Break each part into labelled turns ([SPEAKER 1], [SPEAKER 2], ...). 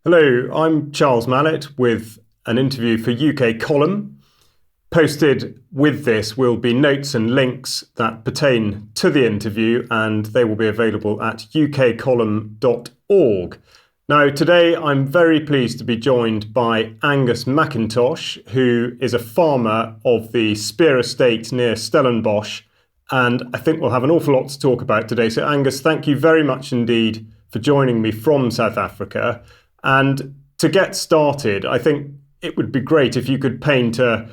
[SPEAKER 1] Hello, I'm Charles Mallet with an interview for UK Column. Posted with this will be notes and links that pertain to the interview, and they will be available at ukcolumn.org. Now, today I'm very pleased to be joined by Angus McIntosh, who is a farmer of the Spear Estate near Stellenbosch, and I think we'll have an awful lot to talk about today. So, Angus, thank you very much indeed for joining me from South Africa. And to get started, I think it would be great if you could paint a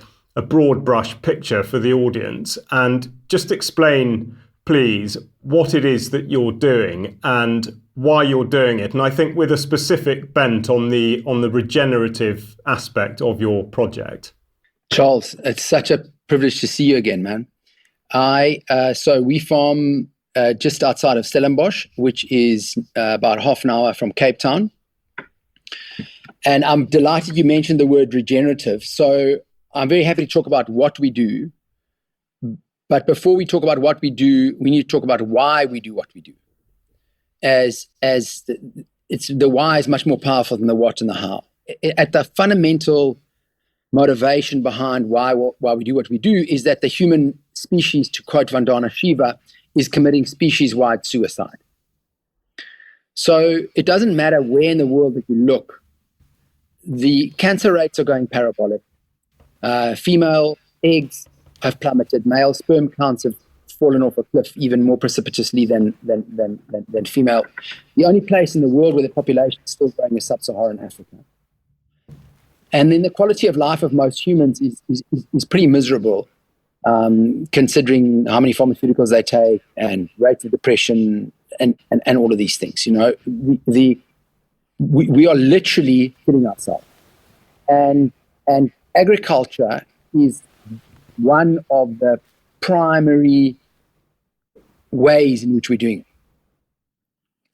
[SPEAKER 1] broad brush picture for the audience and just explain, please, what it is that you're doing and why you're doing it. And I think with a specific bent on the regenerative aspect of your project.
[SPEAKER 2] Charles, it's such a privilege to see you again, man. So we farm just outside of Stellenbosch, which is about half an hour from Cape Town. And I'm delighted you mentioned the word regenerative. So I'm very happy to talk about what we do. But before we talk about what we do, we need to talk about why we do what we do. The why is much more powerful than the what and the how. At the fundamental motivation behind why we do what we do is that the human species, to quote Vandana Shiva, is committing species-wide suicide. So it doesn't matter where in the world that you look, the cancer rates are going parabolic. Female eggs have plummeted. Male sperm counts have fallen off a cliff even more precipitously than female. The only place in the world where the population is still growing is sub-Saharan Africa. And then the quality of life of most humans is pretty miserable, considering how many pharmaceuticals they take and rates of depression and all of these things. You know, we are literally killing ourselves, and agriculture is one of the primary ways in which we're doing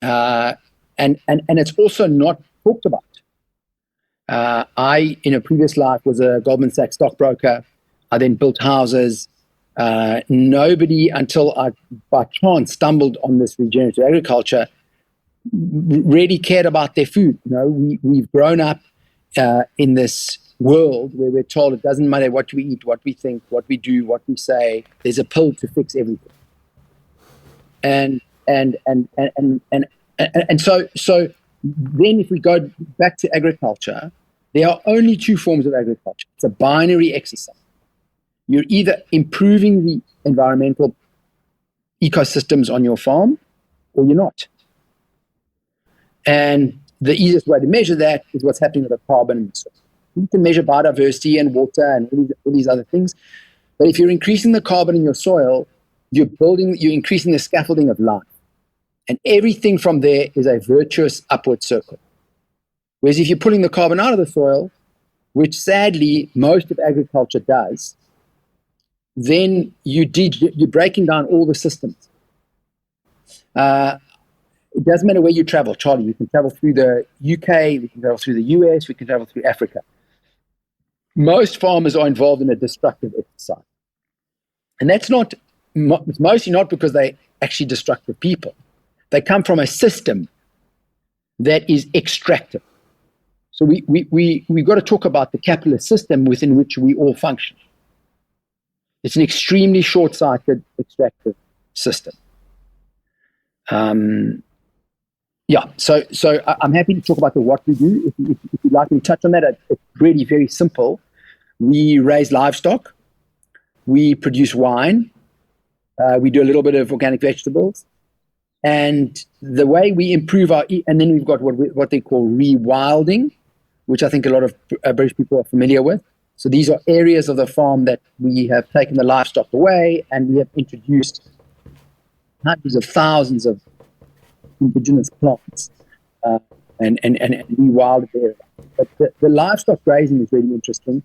[SPEAKER 2] it, and it's also not talked about. I, in a previous life, was a Goldman Sachs stockbroker. I then built houses. Nobody, until I by chance stumbled on this regenerative agriculture, really cared about their food. You know, we've grown up in this world where we're told it doesn't matter what we eat, what we think, what we do, what we say. There's a pill to fix everything. And so then if we go back to agriculture, there are only two forms of agriculture. It's a binary exercise. You're either improving the environmental ecosystems on your farm or you're not. And the easiest way to measure that is what's happening with the carbon in the soil. You can measure biodiversity and water and all these other things. But if you're increasing the carbon in your soil, you're increasing the scaffolding of life. And everything from there is a virtuous upward circle. Whereas if you're pulling the carbon out of the soil, which sadly most of agriculture does, then you're breaking down all the systems. It doesn't matter where you travel, Charlie. You can travel through the UK, we can travel through the US, we can travel through Africa. Most farmers are involved in a destructive exercise. And it's mostly not because they're actually destructive people. They come from a system that is extractive. So we've got to talk about the capitalist system within which we all function. It's an extremely short-sighted, extractive system. So I'm happy to talk about what we do. If you'd like me to touch on that, it's really very simple. We raise livestock. We produce wine. We do a little bit of organic vegetables. And the way we improve and then we've got what they call rewilding, which I think a lot of British people are familiar with. So these are areas of the farm that we have taken the livestock away and we have introduced hundreds of thousands of indigenous plants and rewilded areas. But the livestock grazing is really interesting.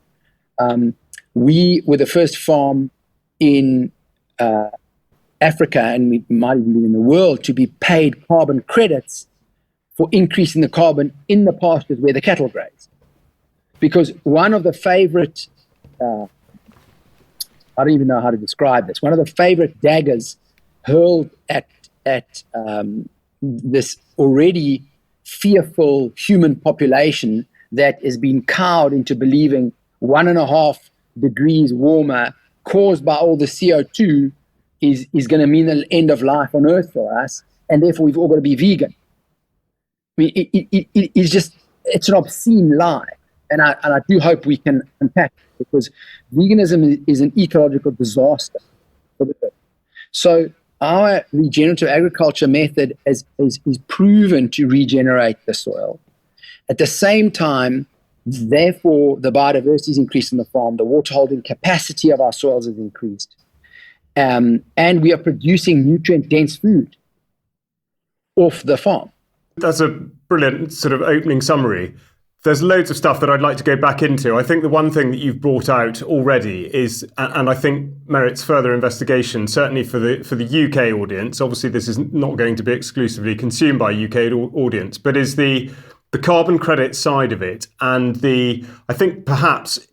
[SPEAKER 2] We were the first farm in Africa, and we might even be in the world, to be paid carbon credits for increasing the carbon in the pastures where the cattle graze. Because one of the favorite, I don't even know how to describe this, one of the favorite daggers hurled at this already fearful human population that has been cowed into believing 1.5 degrees warmer caused by all the CO2 is going to mean the end of life on Earth for us, and therefore we've all got to be vegan. I mean, it's an obscene lie, and I do hope we can unpack it, because veganism is an ecological disaster for the Earth. So our regenerative agriculture method is proven to regenerate the soil. At the same time, therefore, the biodiversity is increased on the farm, the water holding capacity of our soils is increased, and we are producing nutrient-dense food off the farm.
[SPEAKER 1] That's a brilliant sort of opening summary. There's loads of stuff that I'd like to go back into. I think the one thing that you've brought out already is, and I think merits further investigation, certainly for the UK audience. Obviously, this is not going to be exclusively consumed by UK audience, but is the carbon credit side of it, and I think perhaps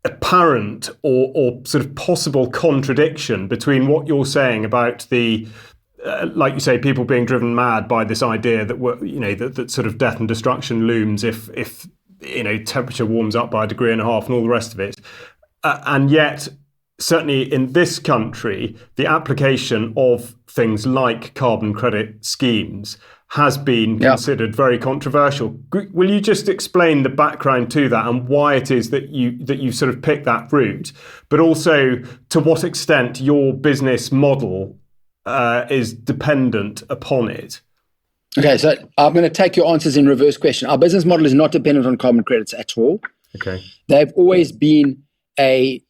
[SPEAKER 1] apparent or sort of possible contradiction between what you're saying about like you say, people being driven mad by this idea that that sort of death and destruction looms if temperature warms up by 1.5 degrees and all the rest of it, and yet certainly in this country the application of things like carbon credit schemes has been considered very controversial. Will you just explain the background to that and why it is that you sort of picked that route, but also to what extent your business model is dependent upon it?
[SPEAKER 2] Okay, so I'm going to take your answers in reverse question. Our business model is not dependent on carbon credits at all.
[SPEAKER 1] Okay.
[SPEAKER 2] They've always been a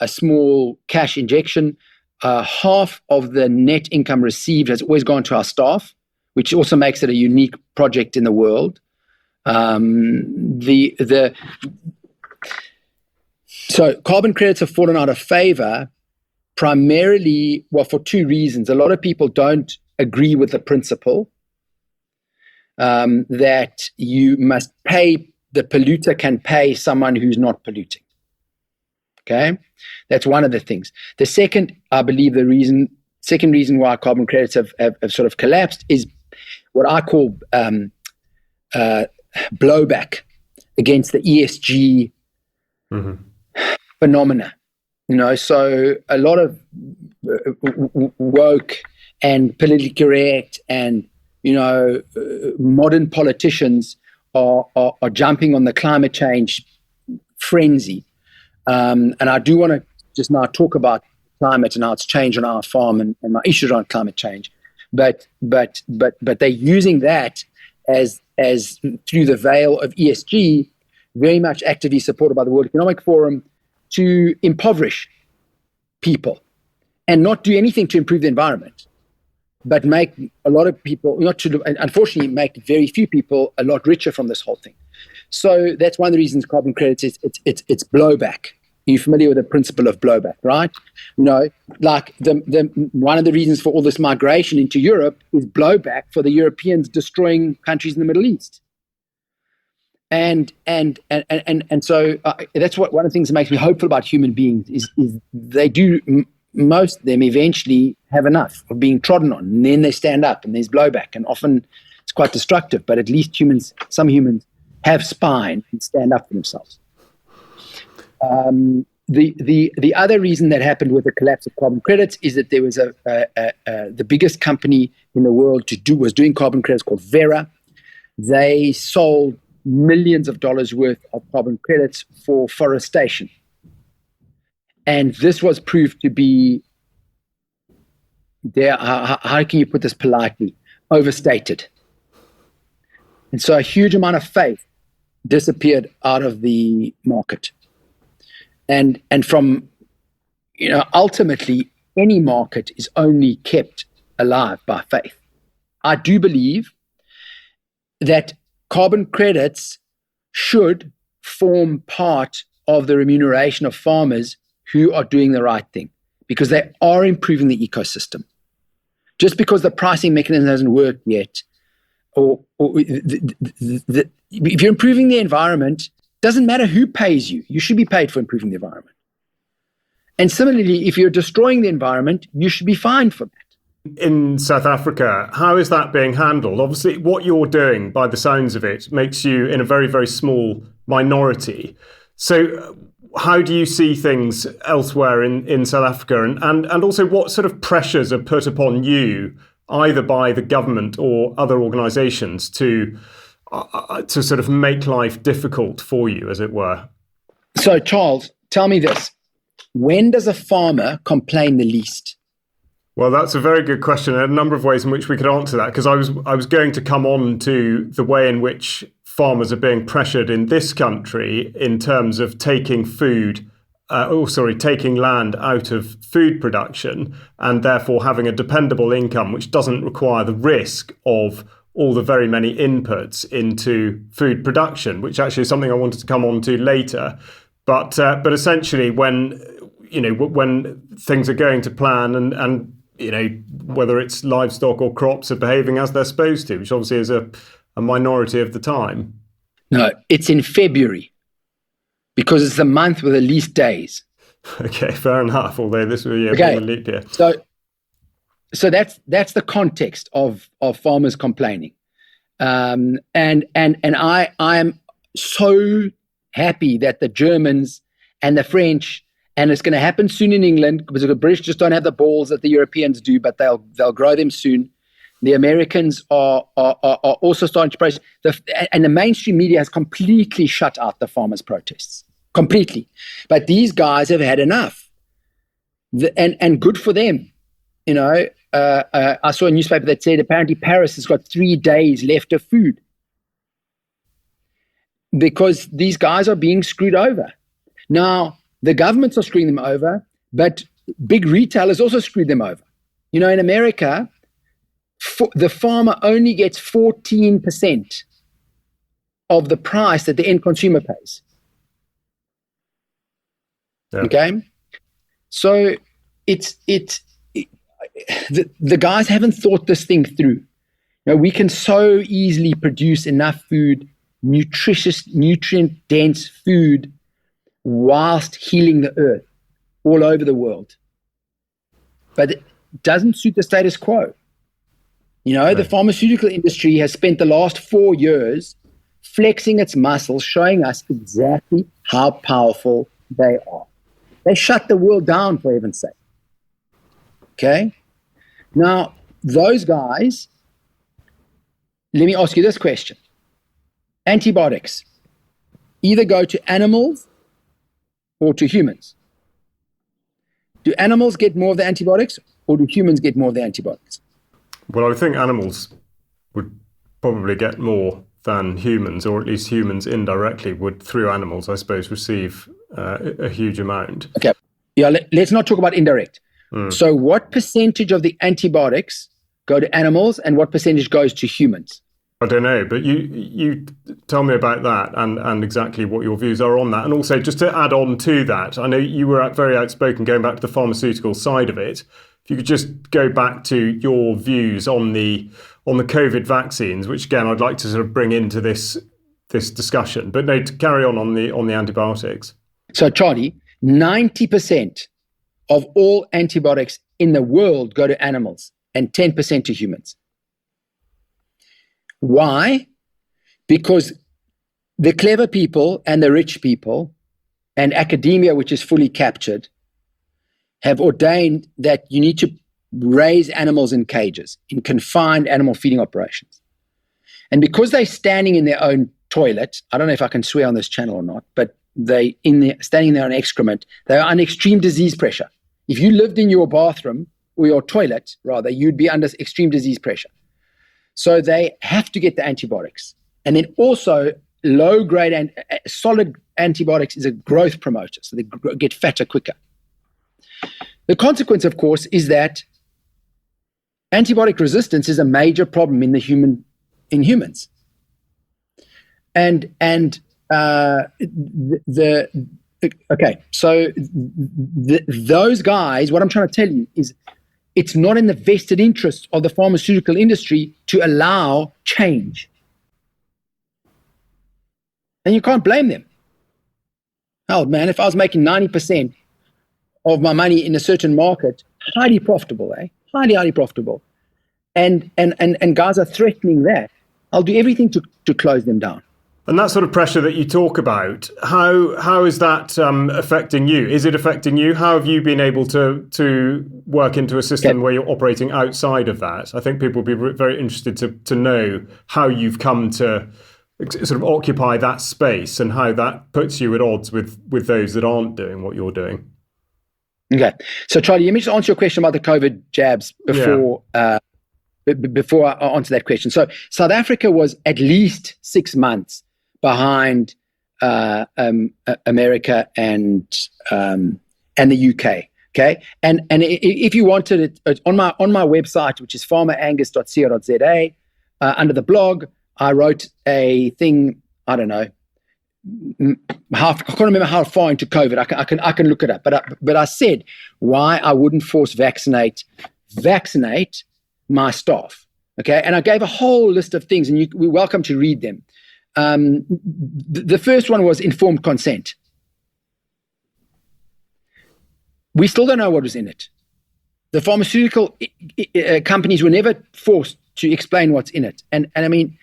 [SPEAKER 2] small cash injection. Half of the net income received has always gone to our staff, which also makes it a unique project in the world. So carbon credits have fallen out of favor primarily, for two reasons. A lot of people don't agree with the principle that you must pay, the polluter can pay someone who's not polluting. Okay? That's one of the things. The second, I believe second reason why carbon credits have sort of collapsed is what I call blowback against the ESG phenomena. So a lot of woke and politically correct and modern politicians are jumping on the climate change frenzy, and I do want to just now talk about climate and how it's changed on our farm and my issues around climate change, but they're using that as through the veil of ESG, very much actively supported by the World Economic Forum, to impoverish people and not do anything to improve the environment, but make a lot of people, unfortunately, make very few people a lot richer from this whole thing. So that's one of the reasons carbon credits is it's blowback. You're familiar with the principle of blowback, right? Like one of the reasons for all this migration into Europe is blowback for the Europeans destroying countries in the Middle East. And so that's one of the things that makes me hopeful about human beings is they do, most of them eventually have enough of being trodden on, and then they stand up and there's blowback, and often it's quite destructive, but at least some humans have spine and stand up for themselves. The other reason that happened with the collapse of carbon credits is that there was the biggest company in the world was doing carbon credits called Vera. They sold millions of dollars worth of carbon credits for forestation. And this was proved to be, how can you put this politely, overstated. And so a huge amount of faith disappeared out of the market. And from, ultimately, any market is only kept alive by faith. I do believe that carbon credits should form part of the remuneration of farmers who are doing the right thing, because they are improving the ecosystem. Just because the pricing mechanism hasn't worked yet, or if you're improving the environment, doesn't matter who pays you. You should be paid for improving the environment. And similarly, if you're destroying the environment, you should be fined for that.
[SPEAKER 1] In South Africa, how is that being handled? Obviously, what you're doing, by the sounds of it, makes you in a very, very small minority. So, how do you see things elsewhere in South Africa? And also, what sort of pressures are put upon you, either by the government or other organisations, to sort of make life difficult for you, as it were?
[SPEAKER 2] So, Charles, tell me this. When does a farmer complain the least?
[SPEAKER 1] Well, that's a very good question. There are a number of ways in which we could answer that, because I was going to come on to the way in which farmers are being pressured in this country in terms of taking taking land out of food production and therefore having a dependable income which doesn't require the risk of all the very many inputs into food production, which actually is something I wanted to come on to later. But essentially, when things are going to plan and whether it's livestock or crops are behaving as they're supposed to, which obviously is a minority of the time. No,
[SPEAKER 2] it's in February because it's the month with the least days.
[SPEAKER 1] Okay, fair enough. Although this will be a leap year.
[SPEAKER 2] So that's the context of farmers complaining, and I am so happy that the Germans and the French, and it's going to happen soon in England because the British just don't have the balls that the Europeans do, but they'll grow them soon. The Americans are also starting to press, and the mainstream media has completely shut out the farmers' protests, completely. But these guys have had enough, and good for them. I saw a newspaper that said apparently Paris has got 3 days left of food because these guys are being screwed over. Now, the governments are screwing them over, but big retailers also screwed them over. In America, the farmer only gets 14% of the price that the end consumer pays. Yeah. Okay? So the guys haven't thought this thing through. We can so easily produce enough food, nutritious, nutrient-dense food, whilst healing the earth all over the world. But it doesn't suit the status quo. Right. The pharmaceutical industry has spent the last 4 years flexing its muscles, showing us exactly how powerful they are. They shut the world down, for heaven's sake. Okay? Now, those guys, let me ask you this question. Antibiotics either go to animals or to humans. Do animals get more of the antibiotics or do humans get more of the antibiotics?
[SPEAKER 1] Well, I think animals would probably get more than humans, or at least humans indirectly would, through animals, I suppose, receive a huge amount.
[SPEAKER 2] Okay. Yeah, let's not talk about indirect. So what percentage of the antibiotics go to animals and what percentage goes to humans?
[SPEAKER 1] I don't know, but you tell me about that and exactly what your views are on that. And also, just to add on to that, I know you were very outspoken going back to the pharmaceutical side of it. If you could just go back to your views on the COVID vaccines, which again I'd like to sort of bring into this discussion. But no, to carry on the antibiotics.
[SPEAKER 2] So Charlie, 90% of all antibiotics in the world go to animals and 10% to humans. Why? Because the clever people and the rich people and academia, which is fully captured, have ordained that you need to raise animals in cages, in confined animal feeding operations. And because they're standing in their own toilet, I don't know if I can swear on this channel or not, but standing there on excrement, they are under extreme disease pressure. If you lived in your bathroom, or your toilet rather, you'd be under extreme disease pressure. So they have to get the antibiotics. And then also low-grade and solid antibiotics is a growth promoter, so they get fatter quicker. The consequence, of course, is that antibiotic resistance is a major problem in humans. Those guys, what I'm trying to tell you is it's not in the vested interest of the pharmaceutical industry to allow change. And you can't blame them. Oh man, if I was making 90% of my money in a certain market, highly profitable, highly, highly profitable. And guys are threatening that. I'll do everything to close them down.
[SPEAKER 1] And that sort of pressure that you talk about, how is that affecting you? Is it affecting you? How have you been able to work into a system where you're operating outside of that? I think people will be very interested to know how you've come to sort of occupy that space and how that puts you at odds with those that aren't doing what you're doing.
[SPEAKER 2] Okay. So, Charlie, let me just answer your question about the COVID jabs before I answer that question. So, South Africa was at least 6 months behind America and the UK. Okay, and if you wanted it on my website, which is farmerangus.co.za, under the blog, I wrote a thing. I don't know. I can't remember how far into COVID. I can look it up. But I said why I wouldn't force vaccinate my staff. Okay, and I gave a whole list of things, and we're welcome to read them. The first one was informed consent. We still don't know what was in it. The pharmaceutical companies were never forced to explain what's in it. And I mean,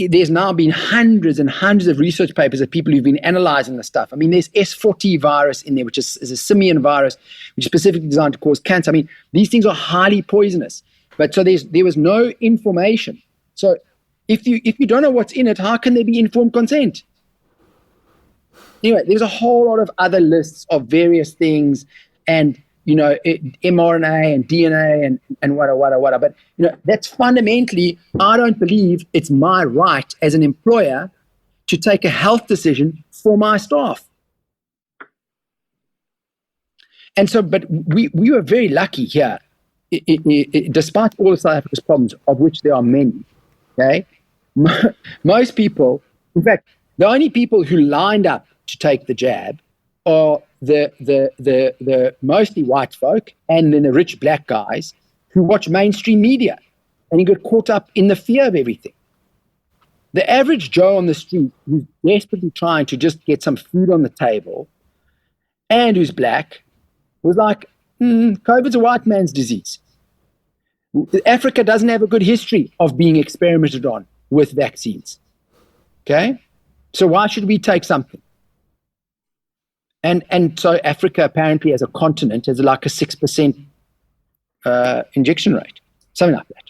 [SPEAKER 2] there's now been hundreds and hundreds of research papers of people who've been analyzing the stuff. I mean, there's S40 virus in there, which is a simian virus, which is specifically designed to cause cancer. I mean, these things are highly poisonous. But so there was no information. So if you don't know what's in it, how can there be informed consent? Anyway, there's a whole lot of other lists of various things, and mRNA and DNA and whatever. But that's fundamentally, I don't believe it's my right as an employer to take a health decision for my staff. And so, but we were very lucky here, despite all of South Africa's problems, of which there are many. Okay, most people, in fact, the only people who lined up to take the jab are the mostly white folk and then the rich black guys who watch mainstream media, and you get caught up in the fear of everything. The average Joe on the street who's desperately trying to just get some food on the table and who's black was like, COVID's a white man's disease. Africa doesn't have a good history of being experimented on with vaccines. Okay? So why should we take something? And so Africa apparently as a continent has like a 6% injection rate, something like that.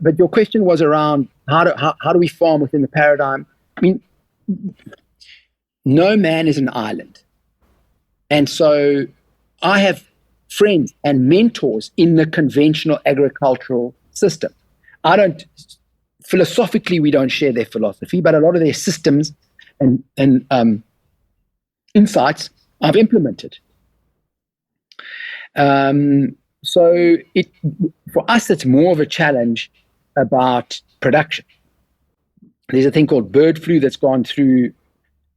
[SPEAKER 2] But your question was around how do we farm within the paradigm? I mean, no man is an island. And so I have friends and mentors in the conventional agricultural system. Philosophically, we don't share their philosophy, but a lot of their systems and insights I've implemented. So for us, it's more of a challenge about production. There's a thing called bird flu that's gone through,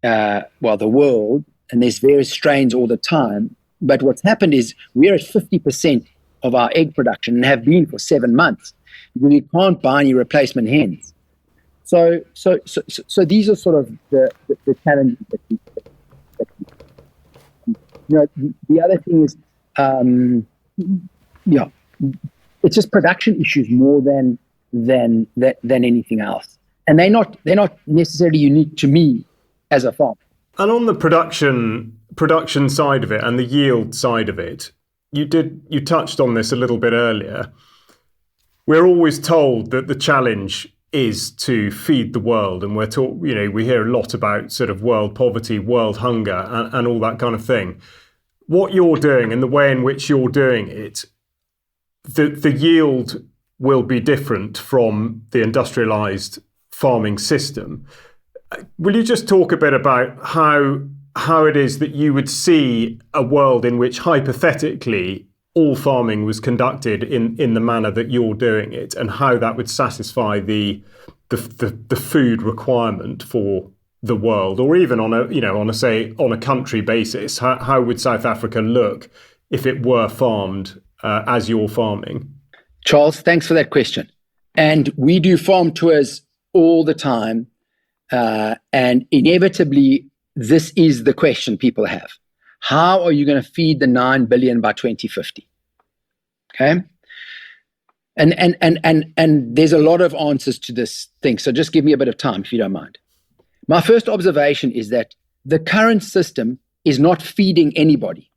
[SPEAKER 2] the world, and there's various strains all the time. But what's happened is we're at 50% of our egg production and have been for 7 months. We can't buy any replacement hens. So these are sort of the challenges that we the other thing is, it's just production issues more than anything else, and they're not necessarily unique to me as a farmer.
[SPEAKER 1] And on the production side of it and the yield side of it, you touched on this a little bit earlier. We're always told that the challenge is to feed the world, and we hear a lot about sort of world poverty, world hunger, and all that kind of thing. What you're doing and the way in which you're doing it, the yield will be different from the industrialized farming system. Will you just talk a bit about how it is that you would see a world in which hypothetically all farming was conducted in the manner that you're doing it, and how that would satisfy the food requirement for the world, or even on a country basis? How would South Africa look if it were farmed as you're farming?
[SPEAKER 2] Charles, thanks for that question. And we do farm tours all the time, and inevitably this is the question people have. How are you going to feed the 9 billion by 2050? Okay. And there's a lot of answers to this thing. So just give me a bit of time, if you don't mind. My first observation is that the current system is not feeding anybody.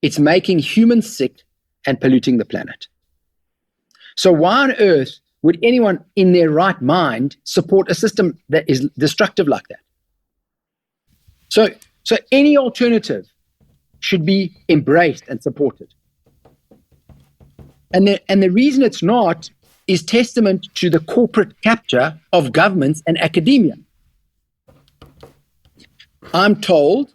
[SPEAKER 2] It's making humans sick and polluting the planet. So why on earth would anyone in their right mind support a system that is destructive like that? So any alternative should be embraced and supported. And the reason it's not is testament to the corporate capture of governments and academia. I'm told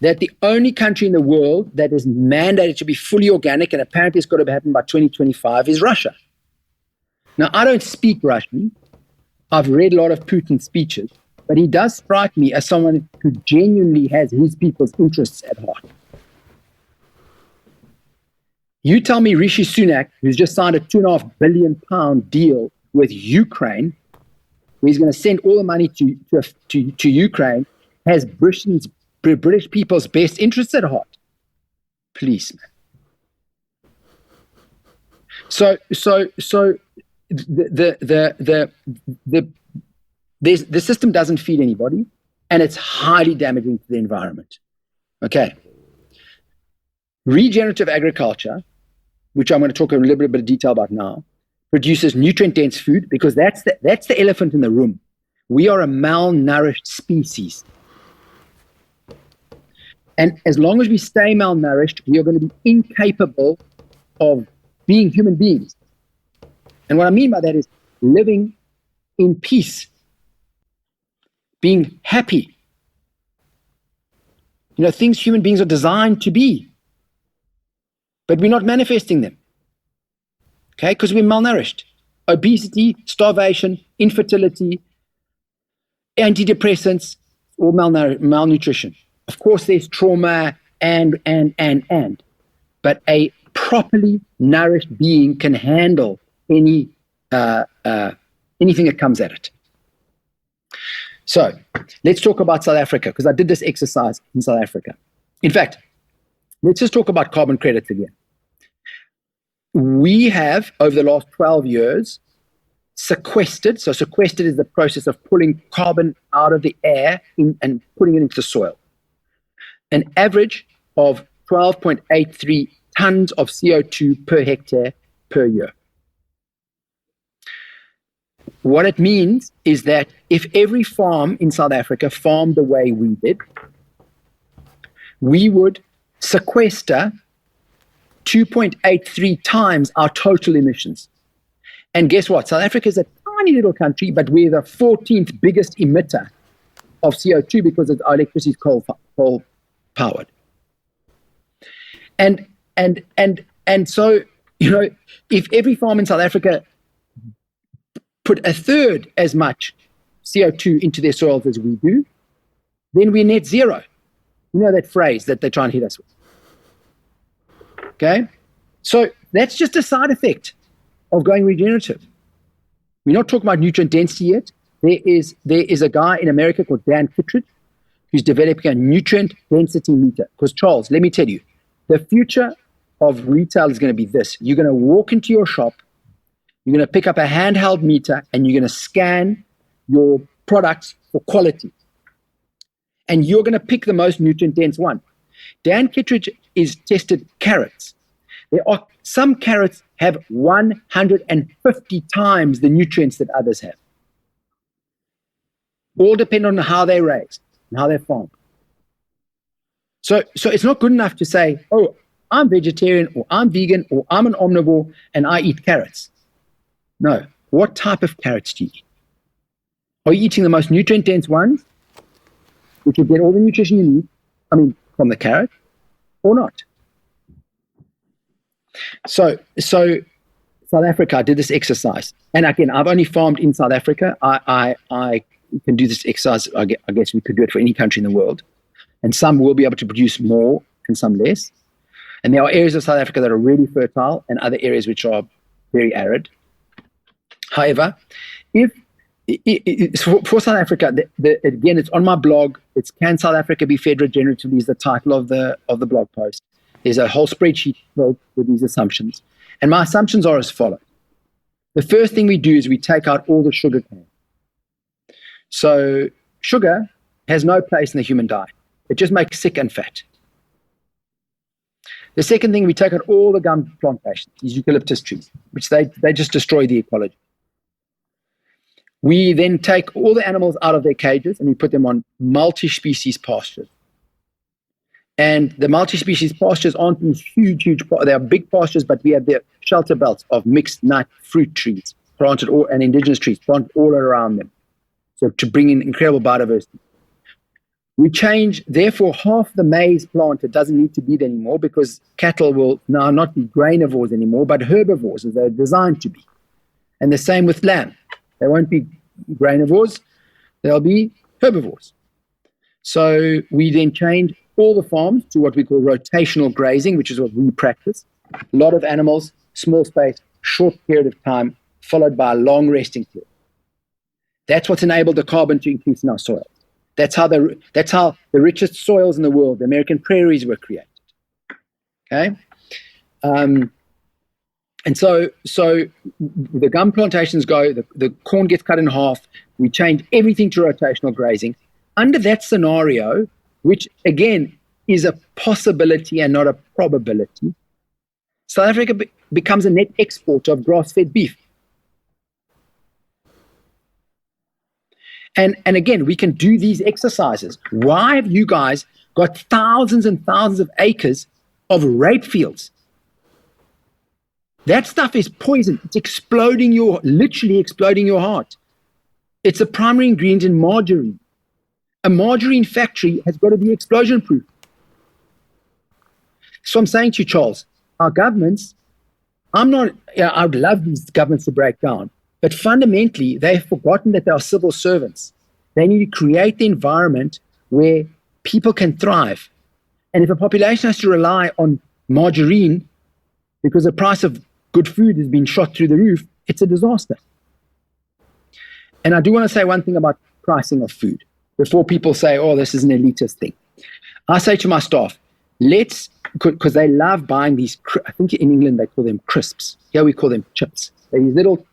[SPEAKER 2] that the only country in the world that is mandated to be fully organic, and apparently it's got to happen by 2025, is Russia. Now, I don't speak Russian. I've read a lot of Putin's speeches, but he does strike me as someone who genuinely has his people's interests at heart. You tell me Rishi Sunak, who's just signed a £2.5 billion deal with Ukraine, where he's going to send all the money to Ukraine, has British people's best interests at heart. Please, man. So the system doesn't feed anybody, and it's highly damaging to the environment. Okay. Regenerative agriculture, which I'm going to talk a little bit of detail about now, produces nutrient-dense food because that's the elephant in the room. We are a malnourished species. And as long as we stay malnourished, we are going to be incapable of being human beings. And what I mean by that is living in peace, being happy. You know, things human beings are designed to be. But we're not manifesting them, okay? Because we're malnourished. Obesity, starvation, infertility, antidepressants, or malnutrition. Of course, there's trauma and. But a properly nourished being can handle anything that comes at it. So let's talk about South Africa, because I did this exercise in South Africa. In fact, let's just talk about carbon credits again. We have, over the last 12 years, sequestered. So sequestered is the process of pulling carbon out of the air and putting it into the soil. An average of 12.83 tons of CO2 per hectare per year. What it means is that if every farm in South Africa farmed the way we did, we would sequester 2.83 times our total emissions. And guess what? South Africa is a tiny little country, but we're the 14th biggest emitter of CO2 because our electricity is coal powered. And so, you know, if every farm in South Africa put a third as much CO2 into their soils as we do, then we're net zero. You know that phrase that they're trying to hit us with. Okay? So that's just a side effect of going regenerative. We're not talking about nutrient density yet. There is a guy in America called Dan Kittredge who's developing a nutrient density meter. Because, Charles, let me tell you, the future of retail is going to be this. You're going to walk into your shop, you're going to pick up a handheld meter, and you're going to scan your products for quality. And you're going to pick the most nutrient-dense one. Dan Kittredge is tested carrots. There are some carrots have 150 times the nutrients that others have. All depend on how they're raised and how they're farmed. So it's not good enough to say, oh, I'm vegetarian or I'm vegan or I'm an omnivore and I eat carrots. No. What type of carrots do you eat? Are you eating the most nutrient-dense ones, which will get all the nutrition you need, from the carrot, or not? So South Africa, I did this exercise. And again, I've only farmed in South Africa. I can do this exercise. I guess we could do it for any country in the world. And some will be able to produce more and some less. And there are areas of South Africa that are really fertile and other areas which are very arid. However, if for South Africa, again, it's on my blog. It's Can South Africa be fed regeneratively is the title of the blog post. There's a whole spreadsheet filled with these assumptions. And my assumptions are as follows. The first thing we do is we take out all the sugar cane. So sugar has no place in the human diet. It just makes sick and fat. The second thing, we take out all the gum plantations, these eucalyptus trees, which they just destroy the ecology. We then take all the animals out of their cages and we put them on multi-species pastures. And the multi-species pastures aren't these huge, they are big pastures, but we have the shelter belts of mixed nut fruit trees planted and indigenous trees planted all around them. So to bring in incredible biodiversity. We change, therefore, half the maize planted doesn't need to be there anymore because cattle will now not be grainivores anymore, but herbivores as they're designed to be. And the same with lamb. They won't be grainivores, they'll be herbivores. So we then change all the farms to what we call rotational grazing, which is what we practice. A lot of animals, small space, short period of time, followed by a long resting period. That's what's enabled the carbon to increase in our soil. That's how the richest soils in the world, the American prairies, were created. Okay, and so the gum plantations go. The corn gets cut in half. We change everything to rotational grazing. Under that scenario, which again is a possibility and not a probability, South Africa becomes a net exporter of grass-fed beef. And again, we can do these exercises. Why have you guys got thousands and thousands of acres of rape fields? That stuff is poison. It's literally exploding your heart. It's a primary ingredient in margarine. A margarine factory has got to be explosion proof. So I'm saying to you, Charles, our governments, I'd love these governments to break down. But fundamentally, they've forgotten that they are civil servants. They need to create the environment where people can thrive. And if a population has to rely on margarine because the price of good food has been shot through the roof, it's a disaster. And I do want to say one thing about pricing of food before people say, oh, this is an elitist thing. I say to my staff, because they love buying these, I think in England they call them crisps. Here we call them chips. They're these little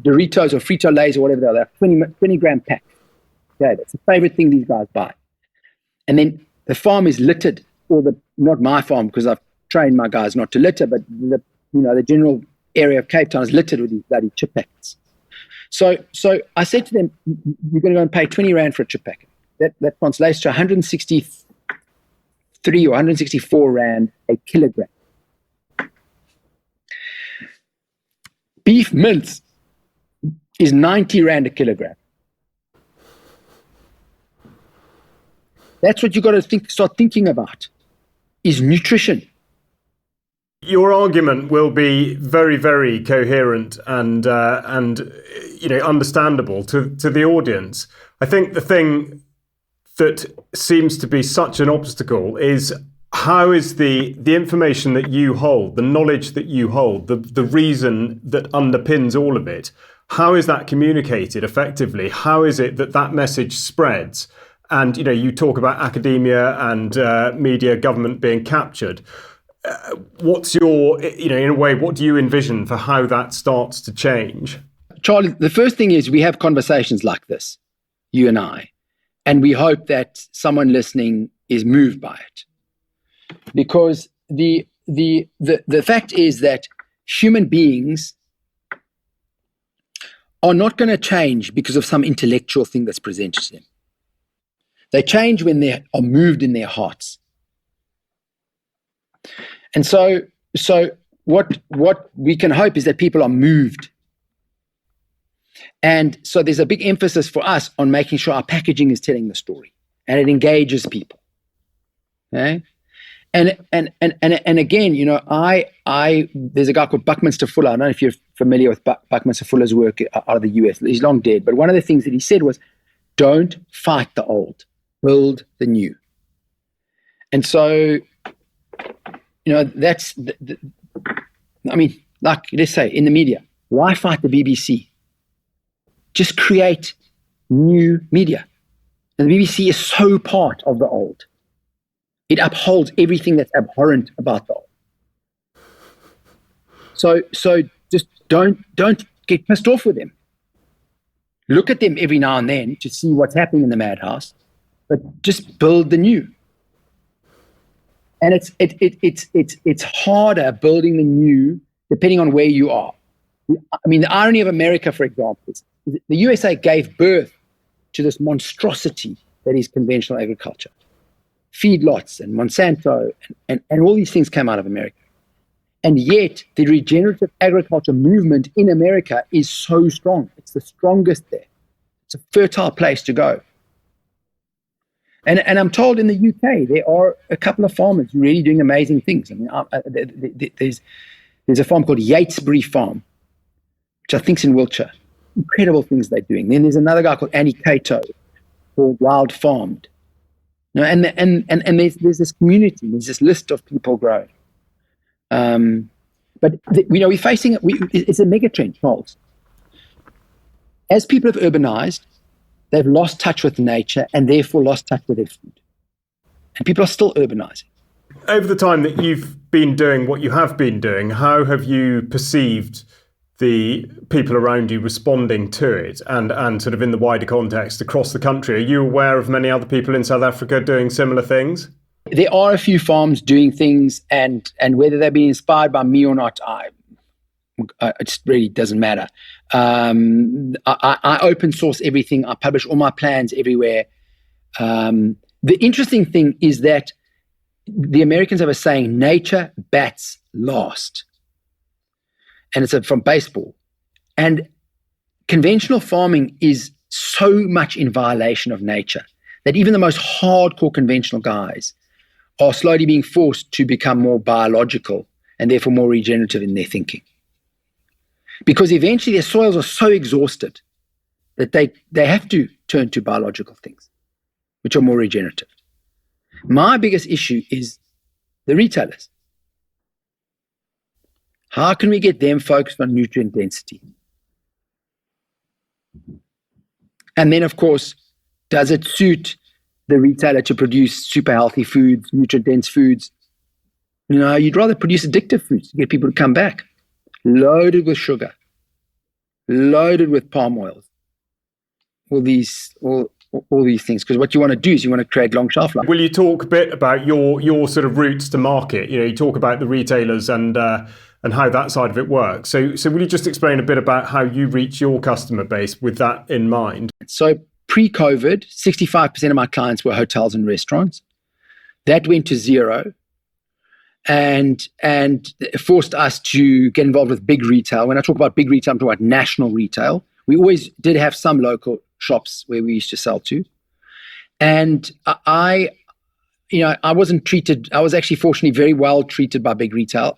[SPEAKER 2] Doritos or Frito-Lays or whatever they're 20 gram pack. Okay, that's the favorite thing these guys buy. And then the farm is littered, not my farm because I've trained my guys not to litter, but the general area of Cape Town is littered with these bloody chip packets. So I said to them, you're going to go and pay 20 Rand for a chip packet. That translates to 163 or 164 Rand a kilogram. Beef mince is 90 Rand a kilogram. That's what you've got to start thinking about, is nutrition.
[SPEAKER 1] Your argument will be very, very coherent and understandable to the audience. I think the thing that seems to be such an obstacle is how is the information that you hold, the knowledge that you hold, the reason that underpins all of it, how is that communicated effectively? How is it that message spreads? And, you talk about academia and media, government being captured. What's your, in a way, what do you envision for how that starts to change?
[SPEAKER 2] Charlie, the first thing is we have conversations like this, you and I, and we hope that someone listening is moved by it. Because the fact is that human beings are not going to change because of some intellectual thing that's presented to them. They change when they are moved in their hearts. And so what we can hope is that people are moved. And so there's a big emphasis for us on making sure our packaging is telling the story and it engages people. Okay? And again, I there's a guy called Buckminster Fuller. I don't know if you're familiar with Buckminster Fuller's work out of the US. He's long dead, but one of the things that he said was, don't fight the old, build the new. And so, that's, let's say in the media, why fight the BBC? just create new media. And the BBC is so part of the old. It upholds everything that's abhorrent about the old. So just don't get pissed off with them. Look at them every now and then to see what's happening in the madhouse, but just build the new. And it's harder building the new depending on where you are. I mean, the irony of America, for example, is the USA gave birth to this monstrosity that is conventional agriculture. Feedlots and Monsanto and all these things came out of America. And yet the regenerative agriculture movement in America is so strong. It's the strongest there. It's a fertile place to go. And I'm told in the UK, there are a couple of farmers really doing amazing things. I mean, there's a farm called Yatesbury Farm, which I think is in Wiltshire. Incredible things they're doing. Then there's another guy called Andy Cato called Wild Farmed. You know, and there's this community, there's this list of people growing. But we're facing it's a mega trend, Charles. As people have urbanized, they've lost touch with nature and therefore lost touch with their food. And people are still urbanizing.
[SPEAKER 1] Over the time that you've been doing what you have been doing, how have you perceived the people around you responding to it and sort of in the wider context across the country? Are you aware of many other people in South Africa doing similar things?
[SPEAKER 2] There are a few farms doing things, and whether they've been inspired by me or not, it just really doesn't matter. I open source everything. I publish all my plans everywhere. The interesting thing is that the Americans have a saying, nature bats last. And it's from baseball. And conventional farming is so much in violation of nature that even the most hardcore conventional guys are slowly being forced to become more biological and therefore more regenerative in their thinking. Because eventually their soils are so exhausted that they have to turn to biological things, which are more regenerative. My biggest issue is the retailers. How can we get them focused on nutrient density? And then, of course, does it suit the retailer to produce super healthy foods, nutrient-dense foods? You know, you'd rather produce addictive foods to get people to come back, loaded with sugar, loaded with palm oil, all these things. Because what you want to do is you want to create long shelf life.
[SPEAKER 1] Will you talk a bit about your sort of routes to market? You know, you talk about the retailers and how that side of it works. So will you just explain a bit about how you reach your customer base with that in mind? So
[SPEAKER 2] pre-COVID, 65% of my clients were hotels and restaurants. That went to zero and it forced us to get involved with big retail. When I talk about big retail, I'm talking about national retail. We always did have some local shops where we used to sell to. And I wasn't treated. I was actually fortunately very well treated by big retail.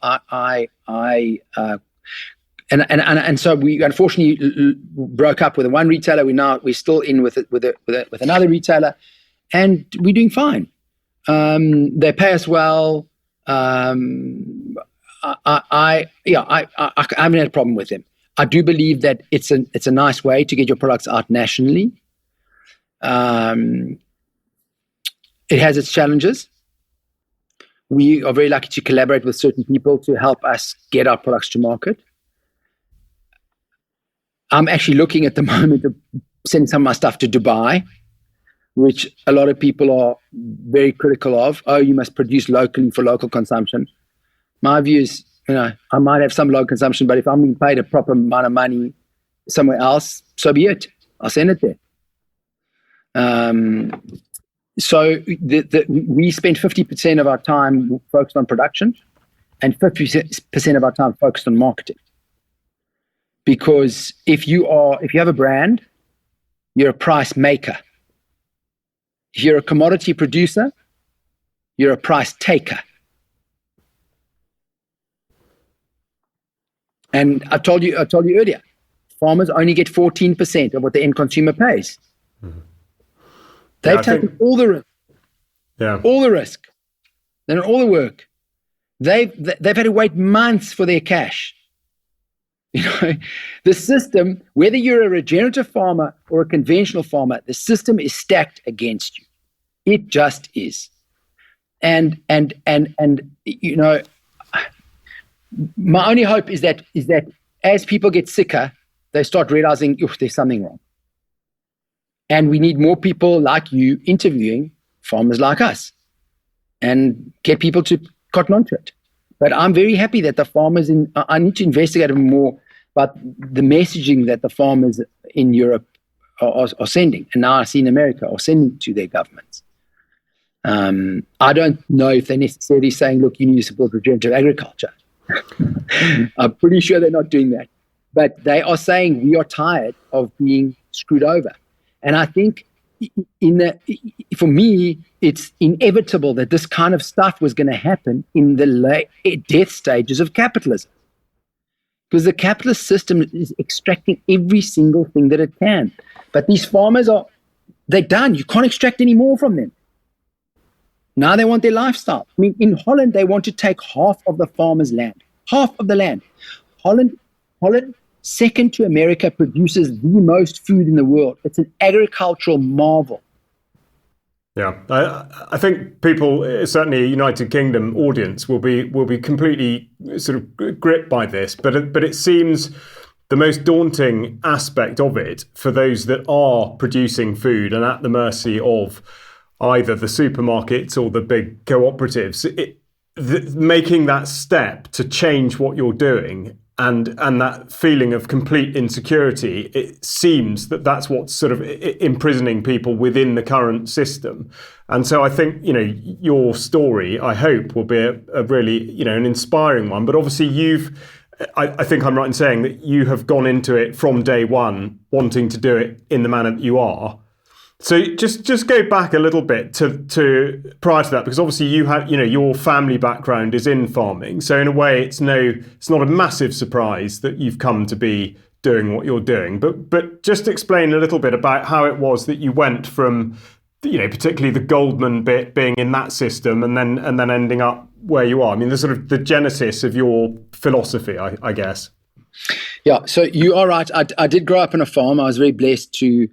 [SPEAKER 2] And so we unfortunately broke up with one retailer. We're still in with another retailer, and we're doing fine. They pay us well. I haven't had a problem with them. I do believe that it's a nice way to get your products out nationally. It has its challenges. We are very lucky to collaborate with certain people to help us get our products to market. I'm actually looking at the moment of sending some of my stuff to Dubai, which a lot of people are very critical of. Oh, you must produce locally for local consumption. My view is, I might have some local consumption, but if I'm being paid a proper amount of money somewhere else, so be it. I'll send it there. So we spend 50% of our time focused on production and 50% of our time focused on marketing. Because if you have a brand, you're a price maker. If you're a commodity producer, you're a price taker. And I told you earlier, farmers only get 14% of what the end consumer pays. Mm-hmm. They've taken all the risk.
[SPEAKER 1] Yeah.
[SPEAKER 2] All the risk. They've done all the work. They've had to wait months for their cash. The system, whether you're a regenerative farmer or a conventional farmer, the system is stacked against you. It just is. And my only hope is that as people get sicker, they start realizing, there's something wrong. And we need more people like you interviewing farmers like us and get people to cotton onto it. But I'm very happy that the farmers I need to investigate more about the messaging that the farmers in Europe are sending. And now I see in America are sending to their governments. I don't know if they're necessarily saying, look, you need to support regenerative agriculture. I'm pretty sure they're not doing that. But they are saying we are tired of being screwed over. And I think for me, it's inevitable that this kind of stuff was going to happen in the death stages of capitalism. Because the capitalist system is extracting every single thing that it can. But these farmers they're done. You can't extract any more from them. Now they want their lifestyle. I mean, in Holland, they want to take half of the farmers' land. Half of the land. Holland, second to America, produces the most food in the world. It's an agricultural marvel.
[SPEAKER 1] Yeah, I think people, certainly a United Kingdom audience, will be completely sort of gripped by this. But it seems the most daunting aspect of it for those that are producing food and at the mercy of either the supermarkets or the big cooperatives, making that step to change what you're doing. And that feeling of complete insecurity, it seems that's what's sort of imprisoning people within the current system. And so I think, your story, I hope, will be a really, an inspiring one. But obviously I think I'm right in saying that you have gone into it from day one, wanting to do it in the manner that you are. So just go back a little bit to prior to that, because obviously you have, your family background is in farming. So in a way, it's not a massive surprise that you've come to be doing what you're doing. But just explain a little bit about how it was that you went from, particularly the Goldman bit being in that system and then ending up where you are. I mean, the sort of the genesis of your philosophy, I guess.
[SPEAKER 2] Yeah. So you are right. I did grow up on a farm. I was very blessed to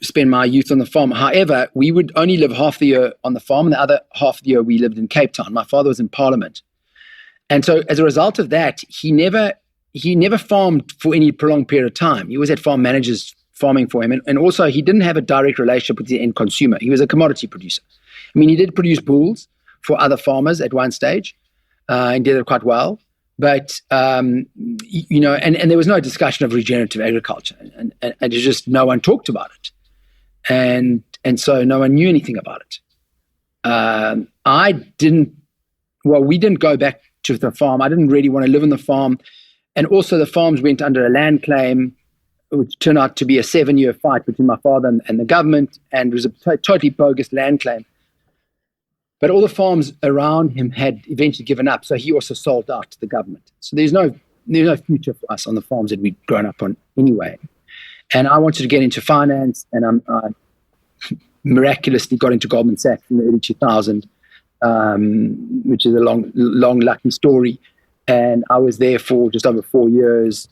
[SPEAKER 2] spend my youth on the farm. However, we would only live half the year on the farm, and the other half of the year we lived in Cape Town. My father was in Parliament. And so as a result of that, he never farmed for any prolonged period of time. He always had farm managers farming for him. And also he didn't have a direct relationship with the end consumer. He was a commodity producer. I mean, he did produce bulls for other farmers at one stage and did it quite well. But, and there was no discussion of regenerative agriculture, and it's just no one talked about it. And so no one knew anything about it. We didn't go back to the farm. I didn't really want to live on the farm. And also the farms went under a land claim, which turned out to be a 7-year fight between my father and the government, and it was a totally bogus land claim. But all the farms around him had eventually given up, so he also sold out to the government. So there's no future for us on the farms that we'd grown up on anyway. And I wanted to get into finance, and I miraculously got into Goldman Sachs in the early 2000s, which is a long, lucky story. And I was there for just over 4 years.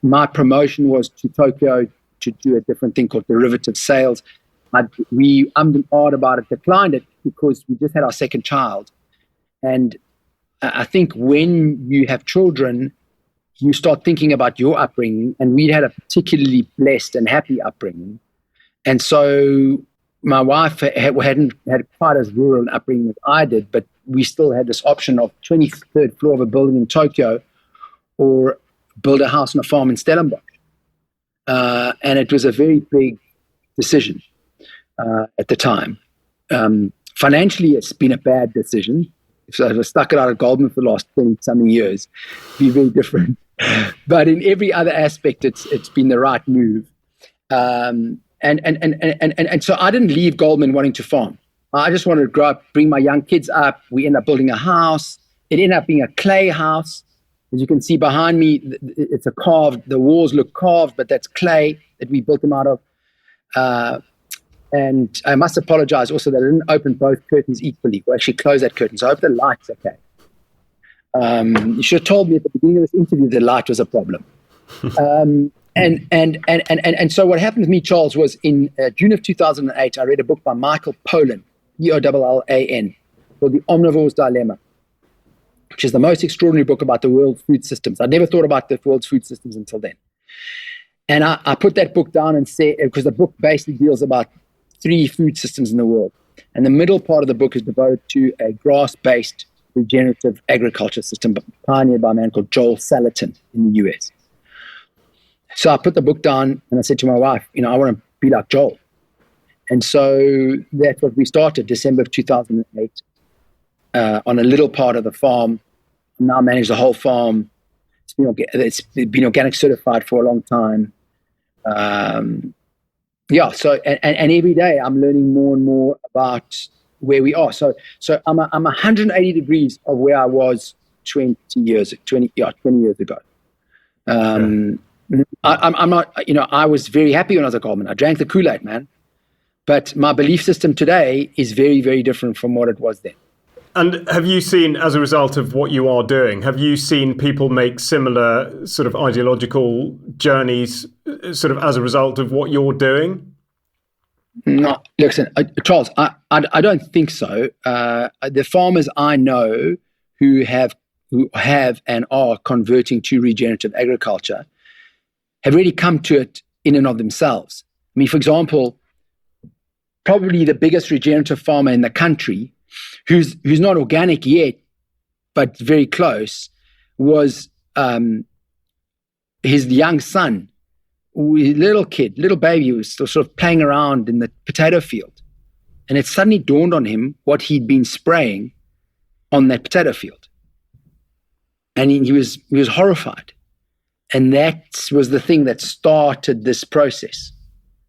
[SPEAKER 2] My promotion was to Tokyo to do a different thing called derivative sales. We ummed and ahed about it, declined it, because we just had our second child. And I think when you have children, you start thinking about your upbringing, and we had a particularly blessed and happy upbringing. And so my wife hadn't had quite as rural an upbringing as I did, but we still had this option of 23rd floor of a building in Tokyo or build a house on a farm in Stellenbosch. And it was a very big decision at the time. Financially, it's been a bad decision. So if I stuck it out at Goldman for the last 20-something years, it'd be very different. But in every other aspect, it's been the right move. And so I didn't leave Goldman wanting to farm. I just wanted to grow up, bring my young kids up. We ended up building a house. It ended up being a clay house. As you can see behind me, it's a carved, the walls look carved, but that's clay that we built them out of. And I must apologize also that I didn't open both curtains equally. We actually closed that curtain, so I hope the light's okay. You should have told me at the beginning of this interview that light was a problem. And so what happened with me, Charles, was in June of 2008, I read a book by Michael Pollan, Pollan, called The Omnivore's Dilemma, which is the most extraordinary book about the world's food systems. I'd never thought about the world's food systems until then. And I put that book down and said, because the book basically deals about 3 food systems in the world. And the middle part of the book is devoted to a grass-based regenerative agriculture system pioneered by a man called Joel Salatin in the US. So I put the book down and I said to my wife, I want to be like Joel. And so that's what we started, December of 2008, on a little part of the farm. I now manage the whole farm. It's been organic certified for a long time. So every day I'm learning more and more about where we are. So I'm 180 degrees of where I was 20 years ago. I'm not, I was very happy when I was at Goldman. I drank the Kool-Aid, man. But my belief system today is very, very different from what it was then.
[SPEAKER 1] And have you seen, as a result of what you are doing, have you seen people make similar sort of ideological journeys sort of as a result of what you're doing?
[SPEAKER 2] No, listen, Charles, I don't think so. The farmers I know who have and are converting to regenerative agriculture have really come to it in and of themselves. I mean, for example, probably the biggest regenerative farmer in the country, who's not organic yet, but very close, was his young son, little baby, was sort of playing around in the potato field. And it suddenly dawned on him what he'd been spraying on that potato field. And he was horrified. And that was the thing that started this process.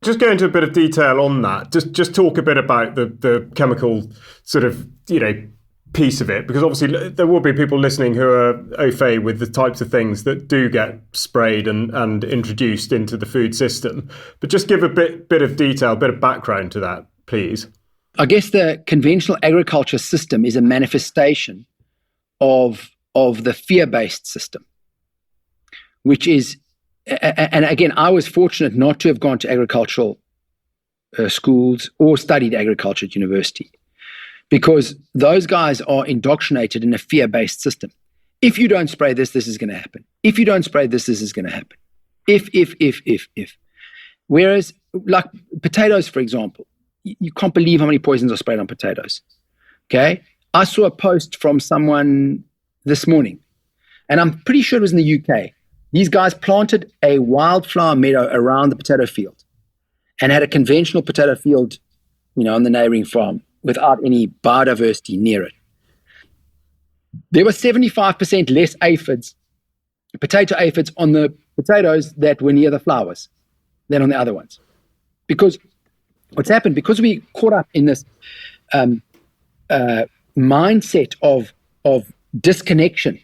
[SPEAKER 1] Just go into a bit of detail on that. Just talk a bit about the chemical sort of, piece of it, because obviously there will be people listening who are au fait with the types of things that do get sprayed and introduced into the food system. But just give a bit of detail, a bit of background to that, please.
[SPEAKER 2] I guess the conventional agriculture system is a manifestation of the fear-based system, which is, and again, I was fortunate not to have gone to agricultural schools or studied agriculture at university, because those guys are indoctrinated in a fear-based system. If you don't spray this, this is going to happen. If you don't spray this, this is going to happen. If. Whereas, like potatoes, for example, you can't believe how many poisons are sprayed on potatoes. Okay? I saw a post from someone this morning, and I'm pretty sure it was in the UK. These guys planted a wildflower meadow around the potato field and had a conventional potato field, on the neighboring farm without any biodiversity near it. There were 75% less aphids, potato aphids, on the potatoes that were near the flowers than on the other ones. Because what's happened, because we caught up in this mindset of disconnection,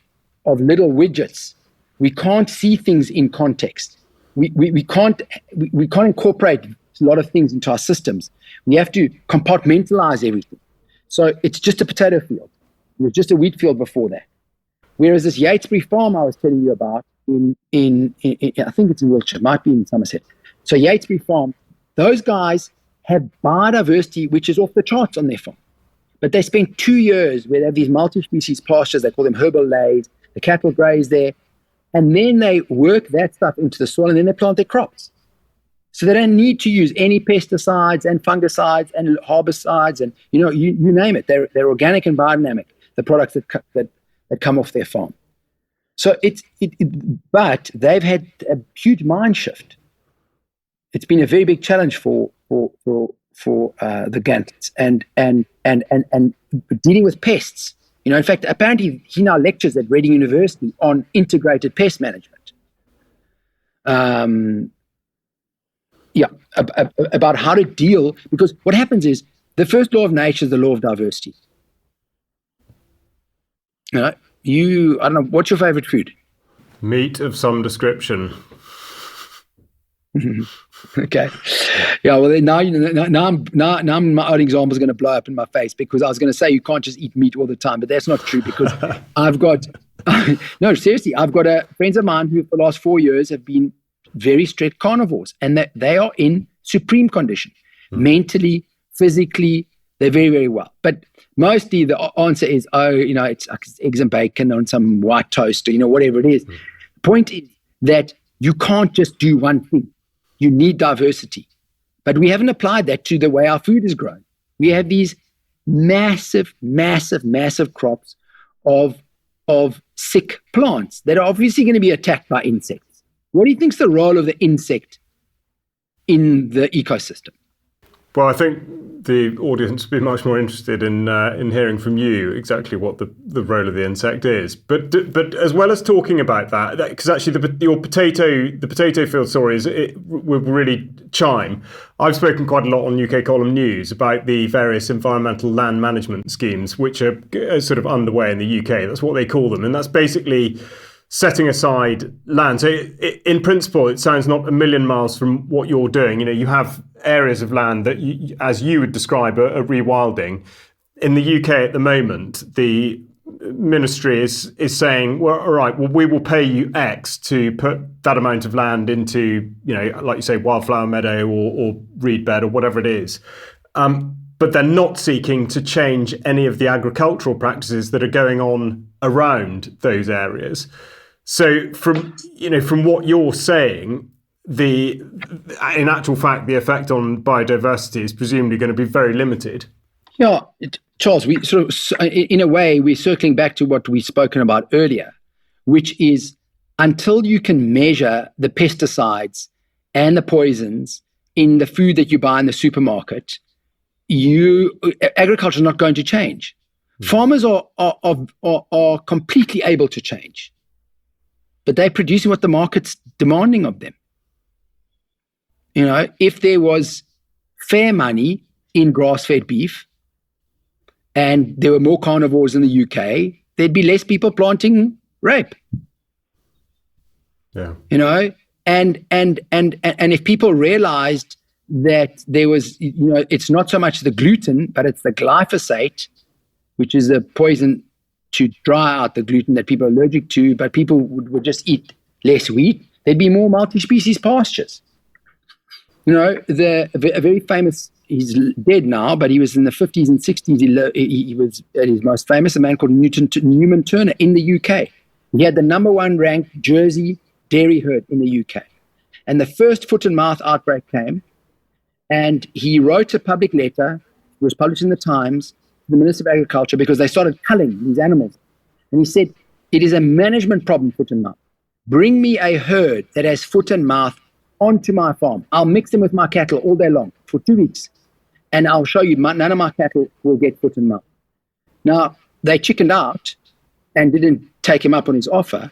[SPEAKER 2] of little widgets, we can't see things in context. We can't incorporate a lot of things into our systems. We have to compartmentalize everything. So it's just a potato field. It was just a wheat field before that. Whereas this Yatesbury farm I was telling you about in I think it's in Wiltshire, might be in Somerset. So Yatesbury farm, those guys have biodiversity which is off the charts on their farm. But they spent 2 years where they have these multi-species pastures, they call them herbal lays, the cattle graze there, and then they work that stuff into the soil and then they plant their crops. So they don't need to use any pesticides and fungicides and herbicides and, you name it. They're organic and biodynamic, the products that come off their farm. So but they've had a huge mind shift. It's been a very big challenge for the Gants and dealing with pests. In fact, apparently he now lectures at Reading University on integrated pest management. About how to deal, because what happens is the first law of nature is the law of diversity. I don't know, what's your favorite food?
[SPEAKER 1] Meat of some description.
[SPEAKER 2] Okay. Yeah, well, now my own example is going to blow up in my face, because I was going to say you can't just eat meat all the time, but that's not true, because I've got No, seriously, I've got friends of mine who for the last 4 years have been very strict carnivores, and that they are in supreme condition, mentally, physically, they're very, very well. But mostly the answer is, it's eggs and bacon on some white toast or, whatever it is. The point is that you can't just do one thing. You need diversity. But we haven't applied that to the way our food is grown. We have these massive, massive, massive crops of sick plants that are obviously going to be attacked by insects. What do you think is the role of the insect in the ecosystem?
[SPEAKER 1] Well, I think the audience would be much more interested in hearing from you exactly what the role of the insect is. But as well as talking about that, because actually the potato field stories will really chime. I've spoken quite a lot on UK Column News about the various environmental land management schemes which are sort of underway in the UK. That's what they call them, and that's basically setting aside land. So in principle, it sounds not a million miles from what you're doing. You have areas of land that, as you would describe, are rewilding. In the UK at the moment, the ministry is saying, well, all right, well, we will pay you X to put that amount of land into, like you say, wildflower meadow or reed bed or whatever it is. But they're not seeking to change any of the agricultural practices that are going on around those areas. So from what you're saying, in actual fact, the effect on biodiversity is presumably going to be very limited.
[SPEAKER 2] Yeah, Charles, we sort of, in a way, we're circling back to what we've spoken about earlier, which is until you can measure the pesticides and the poisons in the food that you buy in the supermarket, agriculture is not going to change. Farmers are completely able to change, but they're producing what the market's demanding of them. If there was fair money in grass-fed beef and there were more carnivores in the UK, there'd be less people planting rape.
[SPEAKER 1] Yeah.
[SPEAKER 2] And if people realized that there was, it's not so much the gluten, but it's the glyphosate, which is a poison to dry out the gluten that people are allergic to, but people would just eat less wheat, there'd be more multi-species pastures. A very famous, he's dead now, but he was in the 50s and 60s. He was at his most famous, a man called Newman Turner in the UK. He had the number one ranked Jersey dairy herd in the UK. And the first foot and mouth outbreak came, and he wrote a public letter, it was published in the Times, to the Minister of Agriculture, because they started culling these animals. And he said, it is a management problem, foot and mouth. Bring me a herd that has foot and mouth onto my farm. I'll mix them with my cattle all day long for 2 weeks. And I'll show you none of my cattle will get foot and mouth. Now, they chickened out and didn't take him up on his offer,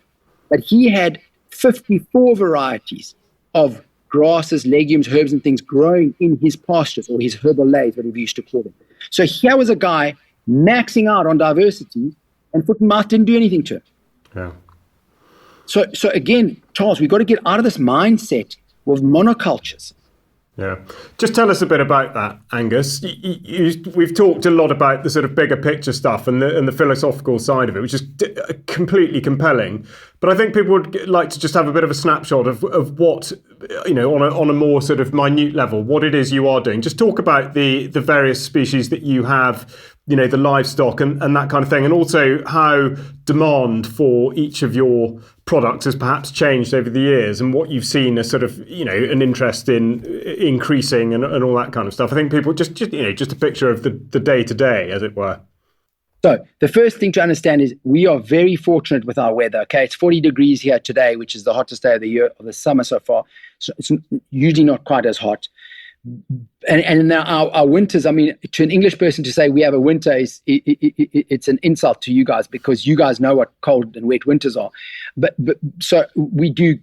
[SPEAKER 2] but he had 54 varieties of grasses, legumes, herbs, and things growing in his pastures, or his herbal lays, whatever you used to call them. So here was a guy maxing out on diversity, and foot and mouth didn't do anything to him.
[SPEAKER 1] Yeah.
[SPEAKER 2] So again, Charles, we've got to get out of this mindset of monocultures.
[SPEAKER 1] Yeah. Just tell us a bit about that, Angus. We've talked a lot about the sort of bigger picture stuff and the philosophical side of it, which is completely compelling. But I think people would like to just have a bit of a snapshot of what, on a more sort of minute level, what it is you are doing. Just talk about the various species that you have, the livestock and that kind of thing, and also how demand for each of your products has perhaps changed over the years, and what you've seen as sort of, an interest in increasing and all that kind of stuff. I think people just a picture of the day to day, as it were.
[SPEAKER 2] So the first thing to understand is we are very fortunate with our weather. Okay, it's 40 degrees here today, which is the hottest day of the year, of the summer so far. So it's usually not quite as hot. And now our winters, I mean, to an English person to say we have a winter it's an insult to you guys, because you guys know what cold and wet winters are. But so we do,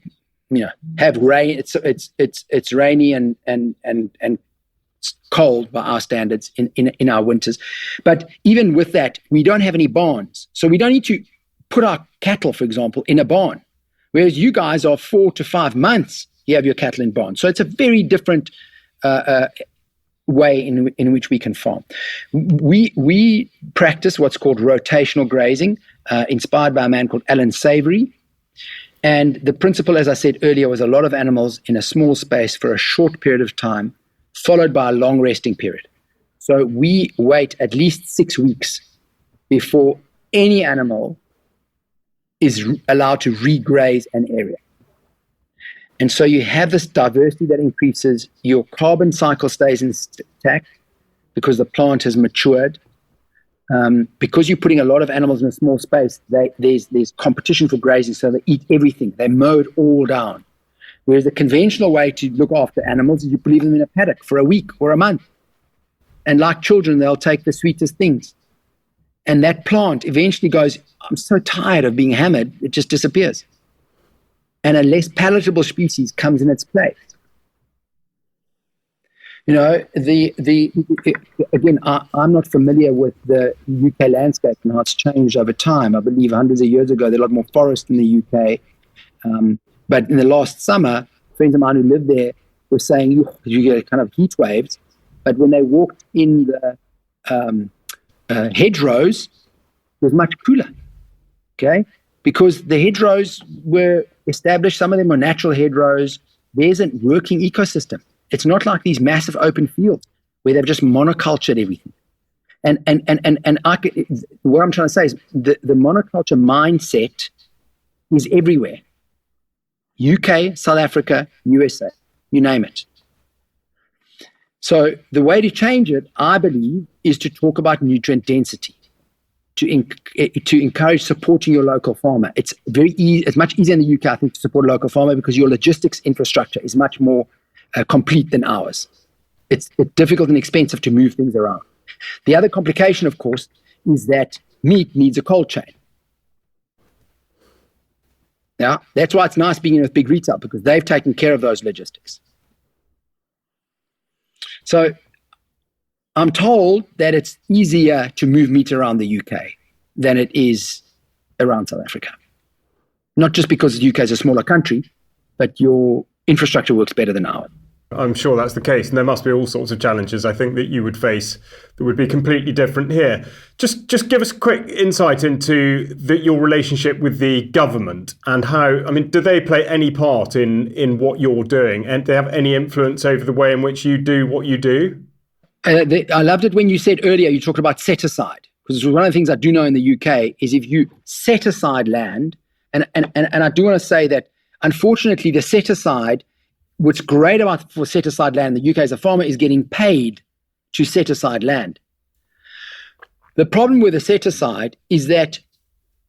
[SPEAKER 2] have rain. It's rainy and cold by our standards in our winters. But even with that, we don't have any barns, so we don't need to put our cattle, for example, in a barn. Whereas you guys are 4 to 5 months, you have your cattle in barns. So it's a very different way in which we can farm. We practice what's called rotational grazing, inspired by a man called Alan Savory. And the principle, as I said earlier, was a lot of animals in a small space for a short period of time, followed by a long resting period. So we wait at least 6 weeks before any animal is allowed to regraze an area. And so you have this diversity that increases, your carbon cycle stays intact because the plant has matured. Because you're putting a lot of animals in a small space, there's competition for grazing, so they eat everything. They mow it all down. Whereas the conventional way to look after animals is you leave them in a paddock for a week or a month. And like children, they'll take the sweetest things. And that plant eventually goes, I'm so tired of being hammered, it just disappears. And a less palatable species comes in its place. You know, again, I'm not familiar with the UK landscape and how it's changed over time. I believe hundreds of years ago, there were a lot more forest in the UK. But in the last summer, friends of mine who lived there were saying you get kind of heat waves. But when they walked in the hedgerows, it was much cooler, okay? Because the hedgerows were established, some of them are natural hedgerows. There's a working ecosystem. It's not like these massive open fields where they've just monocultured everything. And what I'm trying to say is the monoculture mindset is everywhere. UK, South Africa, USA, you name it. So the way to change it, I believe, is to talk about nutrient density, to encourage supporting your local farmer. It's very easy. It's much easier in the UK, I think, to support a local farmer because your logistics infrastructure is much more complete than ours. It's difficult and expensive to move things around. The other complication, of course, is that meat needs a cold chain. Yeah, that's why it's nice being in with big retail, because they've taken care of those logistics. So I'm told that it's easier to move meat around the UK than it is around South Africa. Not just because the UK is a smaller country, but your infrastructure works better than ours.
[SPEAKER 1] I'm sure that's the case, and there must be all sorts of challenges I think that you would face that would be completely different here. Just give us a quick insight into your relationship with the government and how, I mean, do they play any part in what you're doing, and do they have any influence over the way in which you do what you do?
[SPEAKER 2] I loved it when you said earlier, you talked about set aside, because one of the things I do know in the UK is if you set aside land, and I do want to say that unfortunately the set aside, what's great about for set aside land in the UK as a farmer is getting paid to set aside land. The problem with a set aside is that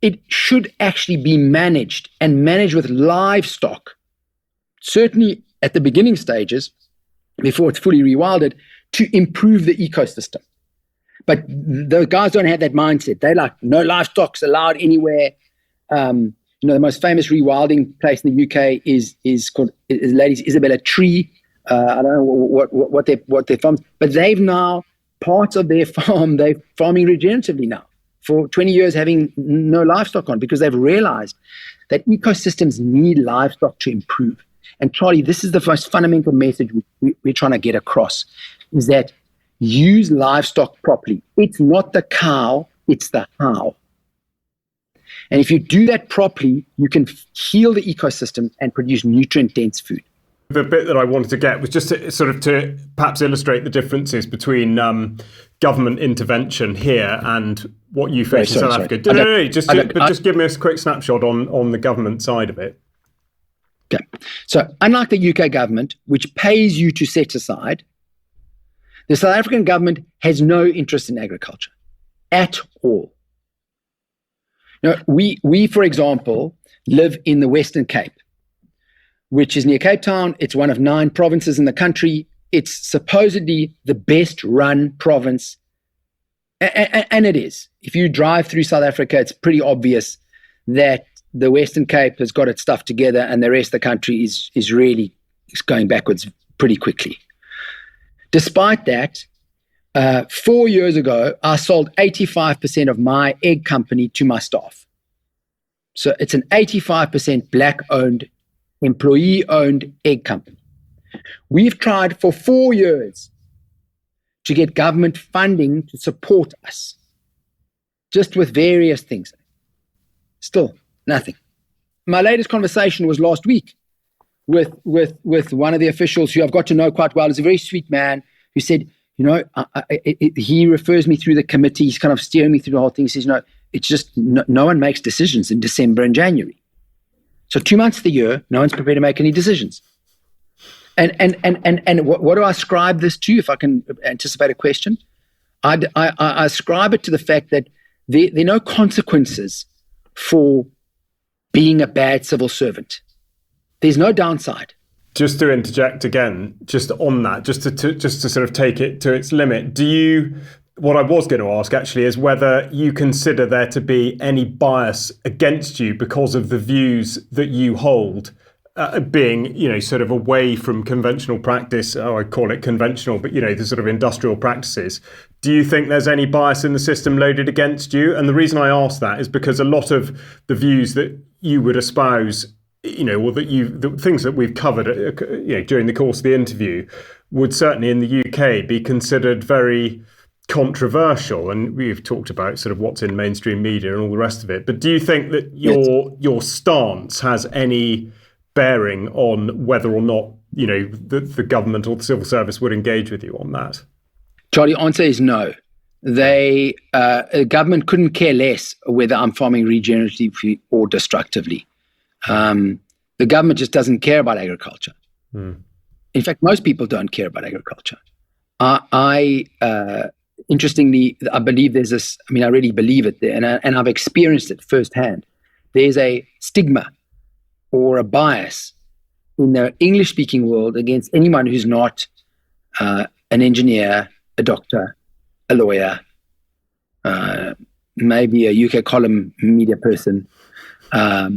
[SPEAKER 2] it should actually be managed and managed with livestock, certainly at the beginning stages, before it's fully rewilded, to improve the ecosystem. But those guys don't have that mindset. They're like, no livestock's allowed anywhere. You know, the most famous rewilding place in the UK is called Ladies Isabella Tree. I don't know what their farms, but they've now, parts of their farm, they're farming regeneratively now for 20 years, having no livestock on, because they've realized that ecosystems need livestock to improve. And Charlie, this is the most fundamental message we're trying to get across, is that use livestock properly. It's not the cow, it's the how. And if you do that properly, you can heal the ecosystem and produce nutrient-dense food.
[SPEAKER 1] The bit that I wanted to get was just to perhaps illustrate the differences between government intervention here and what you face in South Africa. Just give me a quick snapshot on the government side of it.
[SPEAKER 2] Okay. So unlike the UK government, which pays you to set aside, the South African government has no interest in agriculture at all. Now, we, for example, live in the Western Cape, which is near Cape Town. It's one of 9 provinces in the country. It's supposedly the best run province. And it is. If you drive through South Africa, it's pretty obvious that the Western Cape has got its stuff together and the rest of the country is really going backwards pretty quickly. Despite that, 4 years ago, I sold 85% of my egg company to my staff. So it's an 85% Black-owned, employee-owned egg company. We've tried for 4 years to get government funding to support us. just with various things. Still nothing. My latest conversation was last week with one of the officials who I've got to know quite well. He's a very sweet man who said, he refers me through the committee. He's kind of steering me through the whole thing. He says, it's just no one makes decisions in December and January. So 2 months of the year, no one's prepared to make any decisions. And what do I ascribe this to, if I can anticipate a question? I ascribe it to the fact that there are no consequences for being a bad civil servant. There's no downside.
[SPEAKER 1] Just to interject again, just on that, just to sort of take it to its limit, what I was going to ask actually is whether you consider there to be any bias against you because of the views that you hold, being, sort of away from conventional practice. I call it conventional, but, the sort of industrial practices. Do you think there's any bias in the system loaded against you? And the reason I ask that is because a lot of the views that you would espouse, or the things that we've covered, during the course of the interview, would certainly in the UK be considered very controversial. And we've talked about sort of what's in mainstream media and all the rest of it. But do you think that your stance has any bearing on whether or not, the government or the civil service would engage with you on that?
[SPEAKER 2] Charlie, answer is no. The government couldn't care less whether I'm farming regeneratively or destructively. The government just doesn't care about agriculture. In fact, most people don't care about agriculture. Interestingly, I believe there's this, I really believe it there, and I've experienced it firsthand. There's a stigma or a bias in the English-speaking world against anyone who's not an engineer, a doctor, a lawyer, maybe a UK column media person, or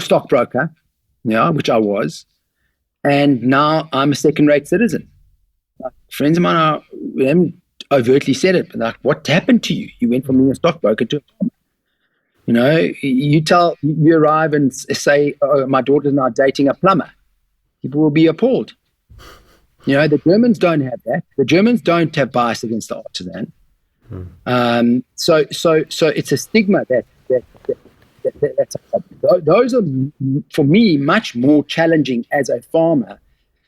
[SPEAKER 2] stockbroker, which I was, and now I'm a second-rate citizen. Friends of mine haven't overtly said it, but like, what happened to you? You went from being a stockbroker to a farmer. You arrive and say, oh, my daughter's now dating a plumber. People will be appalled. The Germans don't have that. The Germans don't have bias against the artisan. So it's a stigma that's a problem. Those are, for me, much more challenging as a farmer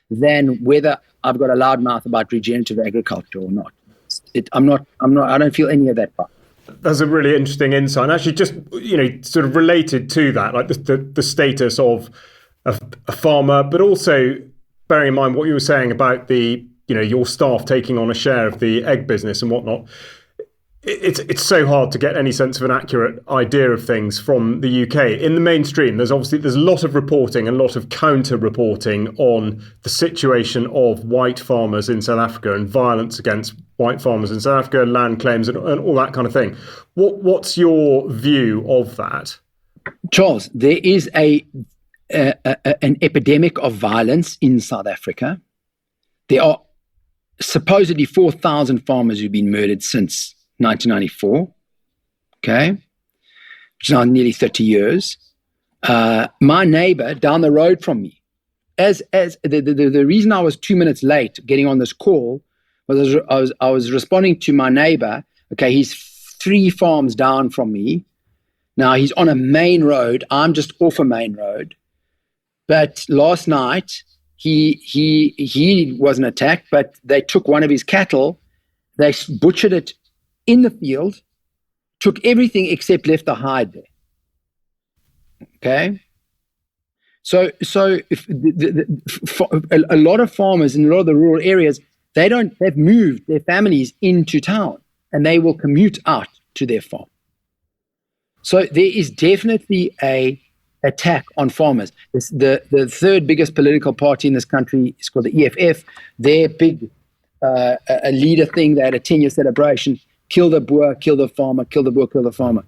[SPEAKER 2] than whether I've got a loud mouth about regenerative agriculture or not. I don't feel any of that part.
[SPEAKER 1] That's a really interesting insight. And actually, just sort of related to that, like the status of a farmer, but also bearing in mind what you were saying about your staff taking on a share of the egg business and whatnot. It's so hard to get any sense of an accurate idea of things from the UK. In the mainstream, there's a lot of reporting and a lot of counter-reporting on the situation of white farmers in South Africa and violence against white farmers in South Africa, land claims and all that kind of thing. What's your view of that?
[SPEAKER 2] Charles, there is an epidemic of violence in South Africa. There are supposedly 4,000 farmers who've been murdered since 1994, okay, which is now nearly 30 years. My neighbor down the road from me, as the reason I was 2 minutes late getting on this call was I was responding to my neighbor. Okay, he's 3 farms down from me. Now he's on a main road. I'm just off a main road. But last night he wasn't attacked, but they took one of his cattle. They butchered it in the field, took everything except left the hide there. Okay? So if a lot of farmers in a lot of the rural areas, they've moved their families into town and they will commute out to their farm. So there is definitely a attack on farmers. The third biggest political party in this country is called the EFF. Their big a leader thing, they had a 10-year celebration. Kill the boer, kill the farmer, kill the boer, kill the farmer.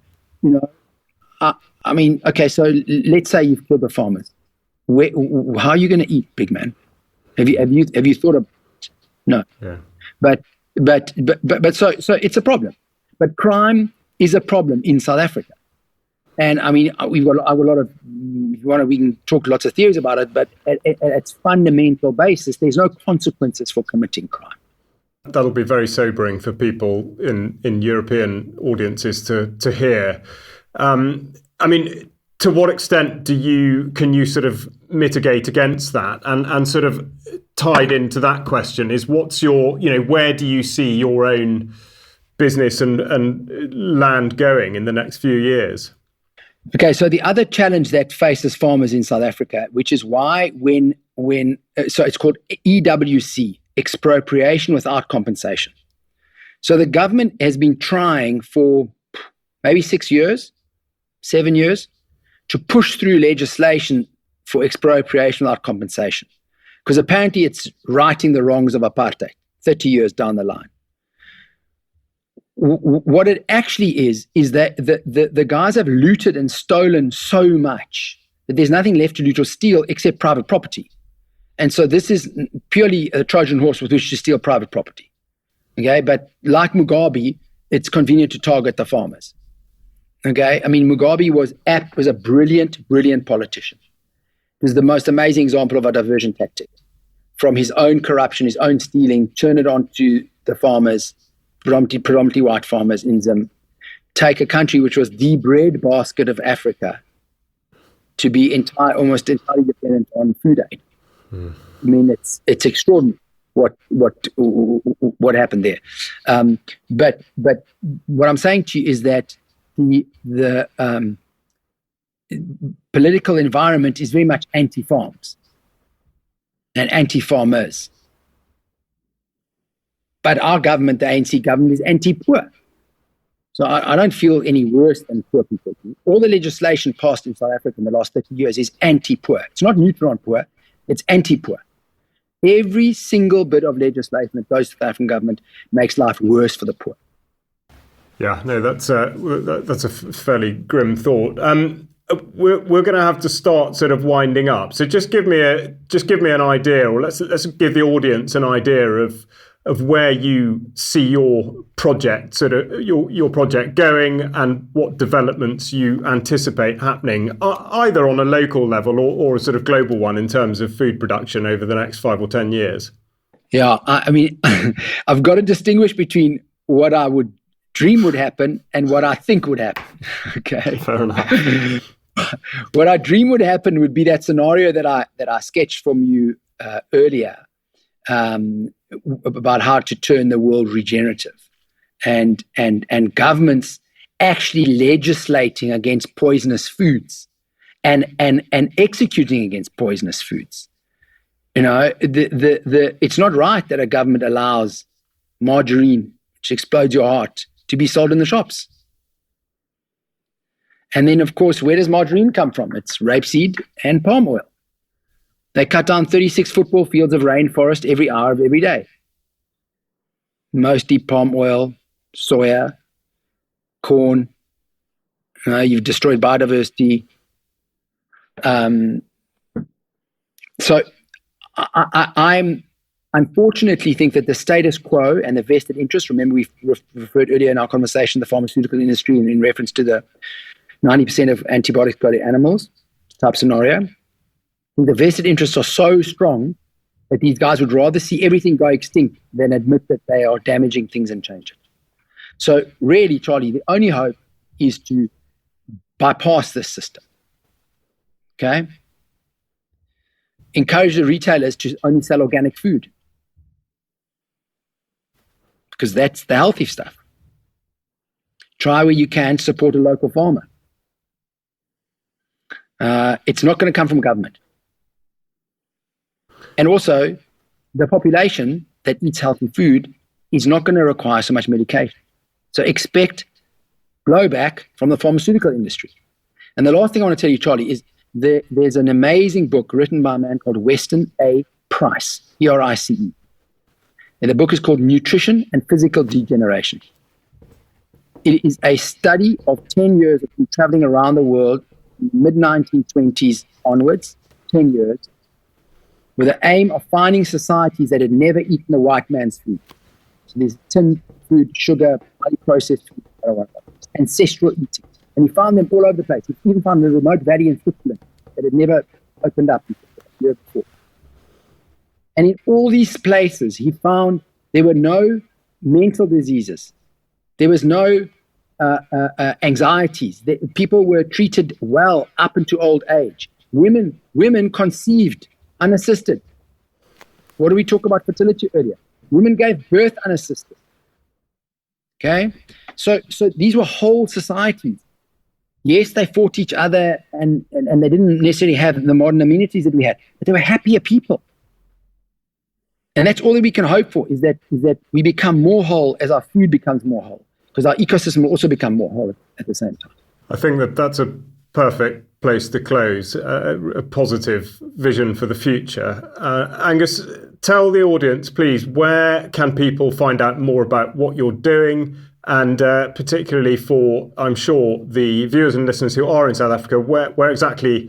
[SPEAKER 2] Okay, so let's say you've killed the farmers. How are you going to eat, big man? Have you thought of it? No. Yeah. But so it's a problem. But crime is a problem in South Africa. And I've got a lot of, if you want to, we can talk lots of theories about it, but at its fundamental basis, there's no consequences for committing crime.
[SPEAKER 1] That'll be very sobering for people in European audiences to hear. I mean, to what extent can you sort of mitigate against that? And sort of tied into that question is, what's your, where do you see your own business and land going in the next few years?
[SPEAKER 2] Okay, so the other challenge that faces farmers in South Africa, which is why so it's called EWC, expropriation without compensation. So the government has been trying for maybe 6 years, 7 years, to push through legislation for expropriation without compensation, because apparently it's righting the wrongs of apartheid 30 years down the line. What it actually is that the guys have looted and stolen so much that there's nothing left to loot or steal except private property. And so this is purely a Trojan horse with which to steal private property. Okay, but like Mugabe, it's convenient to target the farmers. Okay, I mean, Mugabe was a brilliant politician. It was the most amazing example of a diversion tactic. From his own corruption, his own stealing, turn it on to the farmers, predominantly white farmers in Zim, take a country which was the breadbasket of Africa to be almost entirely dependent on food aid. I mean, it's extraordinary what happened there. But what I'm saying to you is that the political environment is very much anti-farms and anti-farmers. But our government, the ANC government, is anti-poor. So I don't feel any worse than poor people do. All the legislation passed in South Africa in the last 30 years is anti-poor. It's not neutral on poor, it's anti-poor. Every single bit of legislation that goes to the African government makes life worse for the poor.
[SPEAKER 1] Yeah, no, that's a fairly grim thought. We're going to have to start sort of winding up. So just give me an idea, or let's give the audience an idea of where you see your project, sort of your project going, and what developments you anticipate happening, either on a local level or a sort of global one in terms of food production over the next 5 or 10 years.
[SPEAKER 2] Yeah, I mean, I've got to distinguish between what I would dream would happen and what I think would happen. Okay,
[SPEAKER 1] fair enough.
[SPEAKER 2] What I dream would happen would be that scenario that I sketched from you earlier. About how to turn the world regenerative, and governments actually legislating against poisonous foods and executing against poisonous foods. It's not right that a government allows margarine, which explodes your heart, to be sold in the shops. And then, of course, where does margarine come from? It's rapeseed and palm oil. They cut down 36 football fields of rainforest every hour of every day. Mostly palm oil, soya, corn. You've destroyed biodiversity. So I'm unfortunately think that the status quo and the vested interest, remember we referred earlier in our conversation, the pharmaceutical industry in reference to the 90% of antibiotics go to animals type scenario. The vested interests are so strong that these guys would rather see everything go extinct than admit that they are damaging things and change it. So really, Charlie, the only hope is to bypass this system. Okay? Encourage the retailers to only sell organic food, because that's the healthy stuff. Try where you can to support a local farmer. It's not going to come from government. And also, the population that eats healthy food is not going to require so much medication. So expect blowback from the pharmaceutical industry. And the last thing I want to tell you, Charlie, is there's an amazing book written by a man called Weston A. Price, Price. And the book is called Nutrition and Physical Degeneration. It is a study of 10 years of traveling around the world, mid-1920s onwards, 10 years, with the aim of finding societies that had never eaten the white man's food. So there's tin food, sugar, highly processed food, ancestral eating. And he found them all over the place. He even found a remote valley in Switzerland that had never opened up the year before. And in all these places, he found There were no mental diseases. There was no anxieties. People were treated well up into old age. Women conceived unassisted. What did we talk about fertility earlier? Women gave birth unassisted. Okay, so these were whole societies. Yes, they fought each other, and they didn't necessarily have the modern amenities that we had, but they were happier people. And that's all that we can hope for, is that we become more whole as our food becomes more whole, because our ecosystem will also become more whole at the same time.
[SPEAKER 1] I think that's a perfect place to close, a positive vision for the future. Angus, tell the audience, please, where can people find out more about what you're doing? And particularly for, I'm sure, the viewers and listeners who are in South Africa, where exactly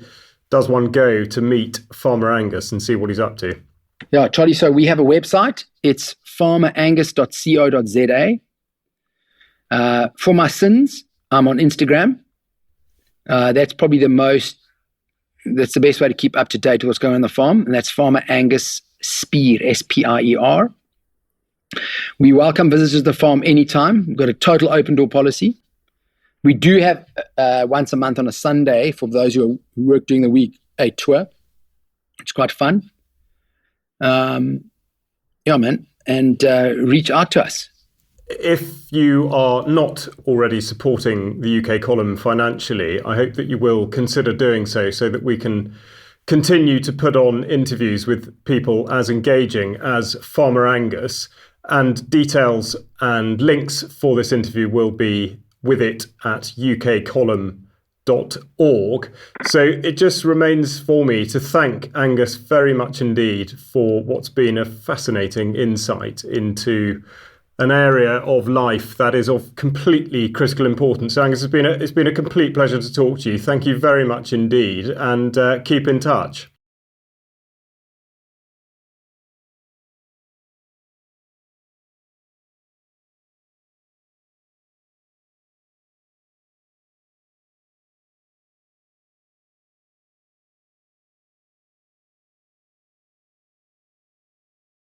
[SPEAKER 1] does one go to meet Farmer Angus and see what he's up to?
[SPEAKER 2] Yeah, Charlie, so we have a website. It's farmerangus.co.za. For my sins, I'm on Instagram. That's probably that's the best way to keep up to date with what's going on the farm. And that's Farmer Angus Spier, S-P-I-E-R. We welcome visitors to the farm anytime. We've got a total open door policy. We do have once a month on a Sunday, for those who work during the week, a tour. It's quite fun. Yeah, man. And reach out to us.
[SPEAKER 1] If you are not already supporting the UK column financially, I hope that you will consider doing so that we can continue to put on interviews with people as engaging as Farmer Angus. And details and links for this interview will be with it at ukcolumn.org. So it just remains for me to thank Angus very much indeed for what's been a fascinating insight into an area of life that is of completely critical importance. So Angus, it's been a complete pleasure to talk to you. Thank you very much indeed, and keep in touch.